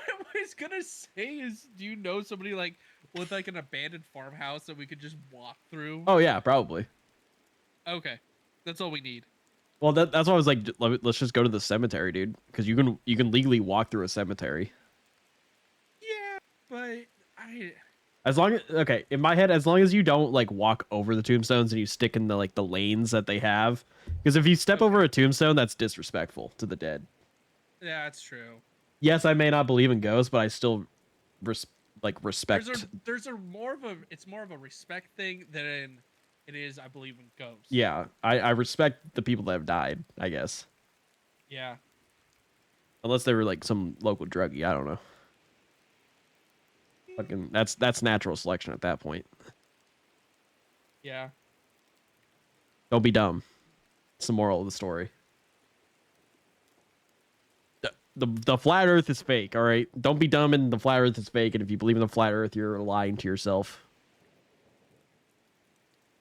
I was gonna say is, do you know somebody like with like an abandoned farmhouse that we could just walk through? Oh yeah, probably. Okay, that's all we need. Well, that's why I was like, let's just go to the cemetery, dude, because you can legally walk through a cemetery. Yeah, but As long as, okay, in my head, as long as you don't like walk over the tombstones and you stick in the like the lanes that they have, because if you step over a tombstone, that's disrespectful to the dead. Yeah, that's true. Yes, I may not believe in ghosts, but I still respect. It's more of a respect thing than it is, I believe, in ghosts. Yeah, I respect the people that have died, I guess. Yeah. Unless they were like some local druggie, I don't know. Fucking that's natural selection at that point. Yeah. Don't be dumb. It's the moral of the story. The flat earth is fake, all right? Don't be dumb and the flat earth is fake, and if you believe in the flat earth, you're lying to yourself.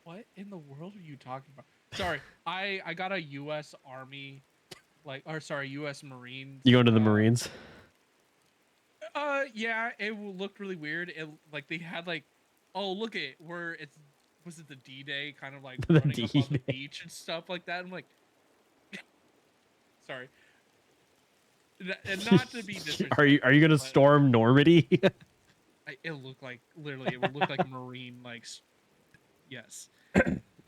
What in the world are you talking about? Sorry, I got a U.S. Army, U.S. Marines. You going to the Marines? Yeah, it looked really weird. It like they had like, oh look at was it the D-Day kind of like running up on the beach and stuff like that? I'm like, sorry, and not to be disrespectful. Are you gonna storm Normandy? It looked like literally it would look like a Marine yes.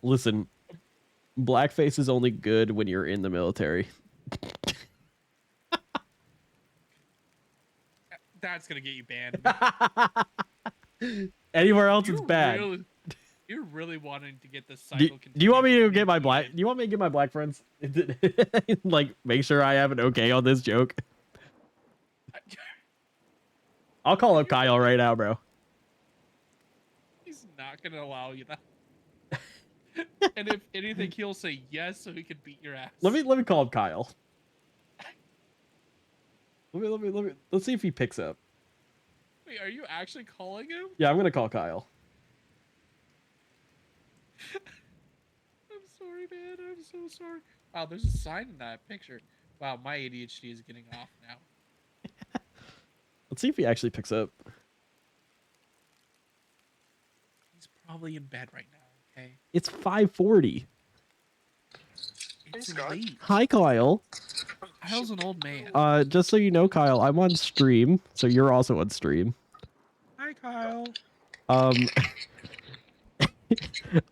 Listen, blackface is only good when you're in the military. That's gonna get you banned. Anywhere else, it's You're bad. You're really wanting to get this Do, cycle. do you want me to continued get my being black? heated. Do you want me to get my black friends? Like, make sure I have an okay on this joke. I'll call up Kyle right now, bro. He's not gonna allow you that. And if anything, he'll say yes so he can beat your ass. Let me call up Kyle. Let's see if he picks up. Wait, are you actually calling him? Yeah, I'm gonna call Kyle. I'm sorry, man. I'm so sorry. Wow, there's a sign in that picture. Wow, my ADHD is getting off now. Let's see if he actually picks up. He's probably in bed right now. Okay. It's 5:40. It's late. Hi, Kyle. Kyle's an old man. Just so you know, Kyle, I'm on stream, so you're also on stream. Hi, Kyle.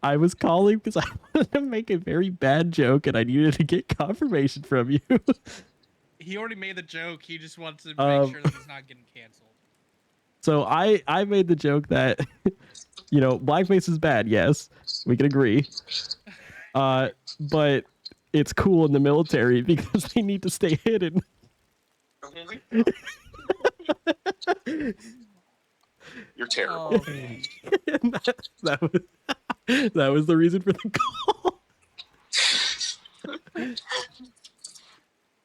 I was calling because I wanted to make a very bad joke, and I needed to get confirmation from you. He already made the joke. He just wants to make sure that he's not getting canceled. So I made the joke that, you know, blackface is bad. Yes, we can agree. But it's cool in the military because they need to stay hidden. You're terrible. And that was the reason for the call.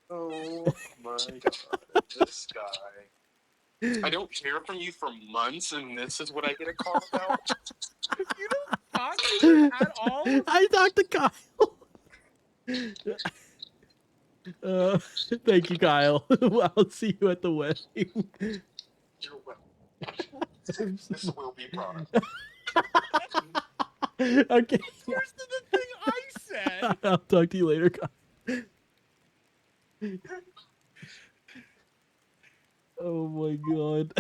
Oh my god, this guy. I don't hear from you for months, and this is what I get a call about? You don't talk to him at all? I talked to Kyle. Thank you, Kyle. I'll see you at the wedding. You're welcome. This will be brought up. Okay. Where's the thing I said? I'll talk to you later, Kyle. Oh my god.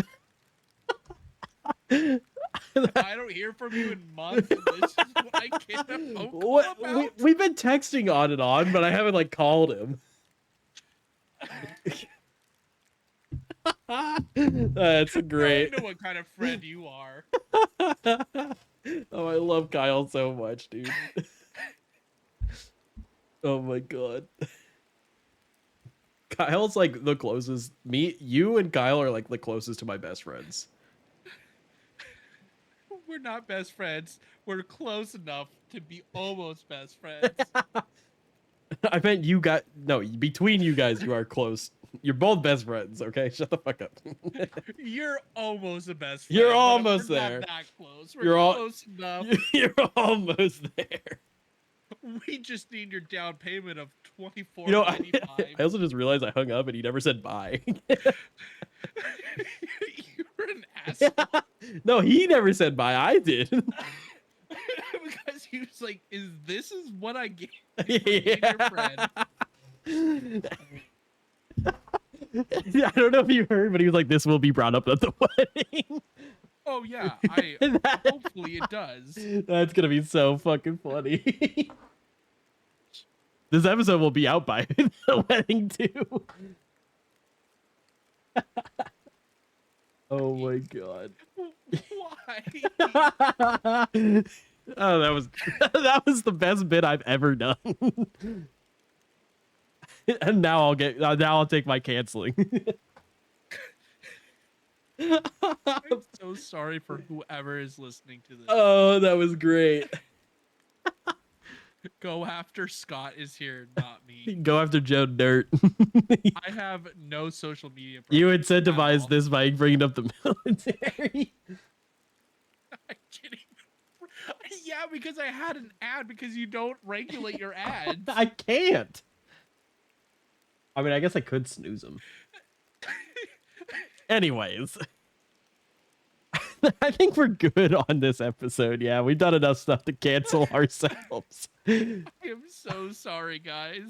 I don't hear from you in months, and this is what I get a phone call What, about? we've been texting on and on, but I haven't like called him. That's I great. know what kind of friend you are. Oh, I love Kyle so much, dude. Oh my god. Kyle's like the closest. You and Kyle are like the closest to my best friends. We're not best friends. We're close enough to be almost best friends. I meant you got no, between you guys you are close. You're both best friends, okay? Shut the fuck up. You're almost a best friend. You're but almost we're there. Not that close. We're You're close enough. You're almost there. We just need your down payment of $24.95. You know, I also just realized I hung up and he never said bye. You're an asshole. No, he never said bye. I did. Because he was like, "This is what I get for Yeah. being your friend." I don't know if you heard, but he was like, "This will be brought up at the wedding." Oh yeah, hopefully it does. That's gonna be so fucking funny. This episode will be out by the wedding too. Oh my god. Why? Oh, that was the best bit I've ever done. And now I'll take my canceling. I'm so sorry for whoever is listening to this. Oh, that was great. Go after Scott is here, not me. Go after Joe Dirt. I have no social media. You presence at all. incentivized this by bringing up the military. I can't even- Yeah, because I had an ad because you don't regulate your ads. I can't. I mean, I guess I could snooze them. Anyways. I think we're good on this episode. Yeah, we've done enough stuff to cancel ourselves. I am so sorry, guys.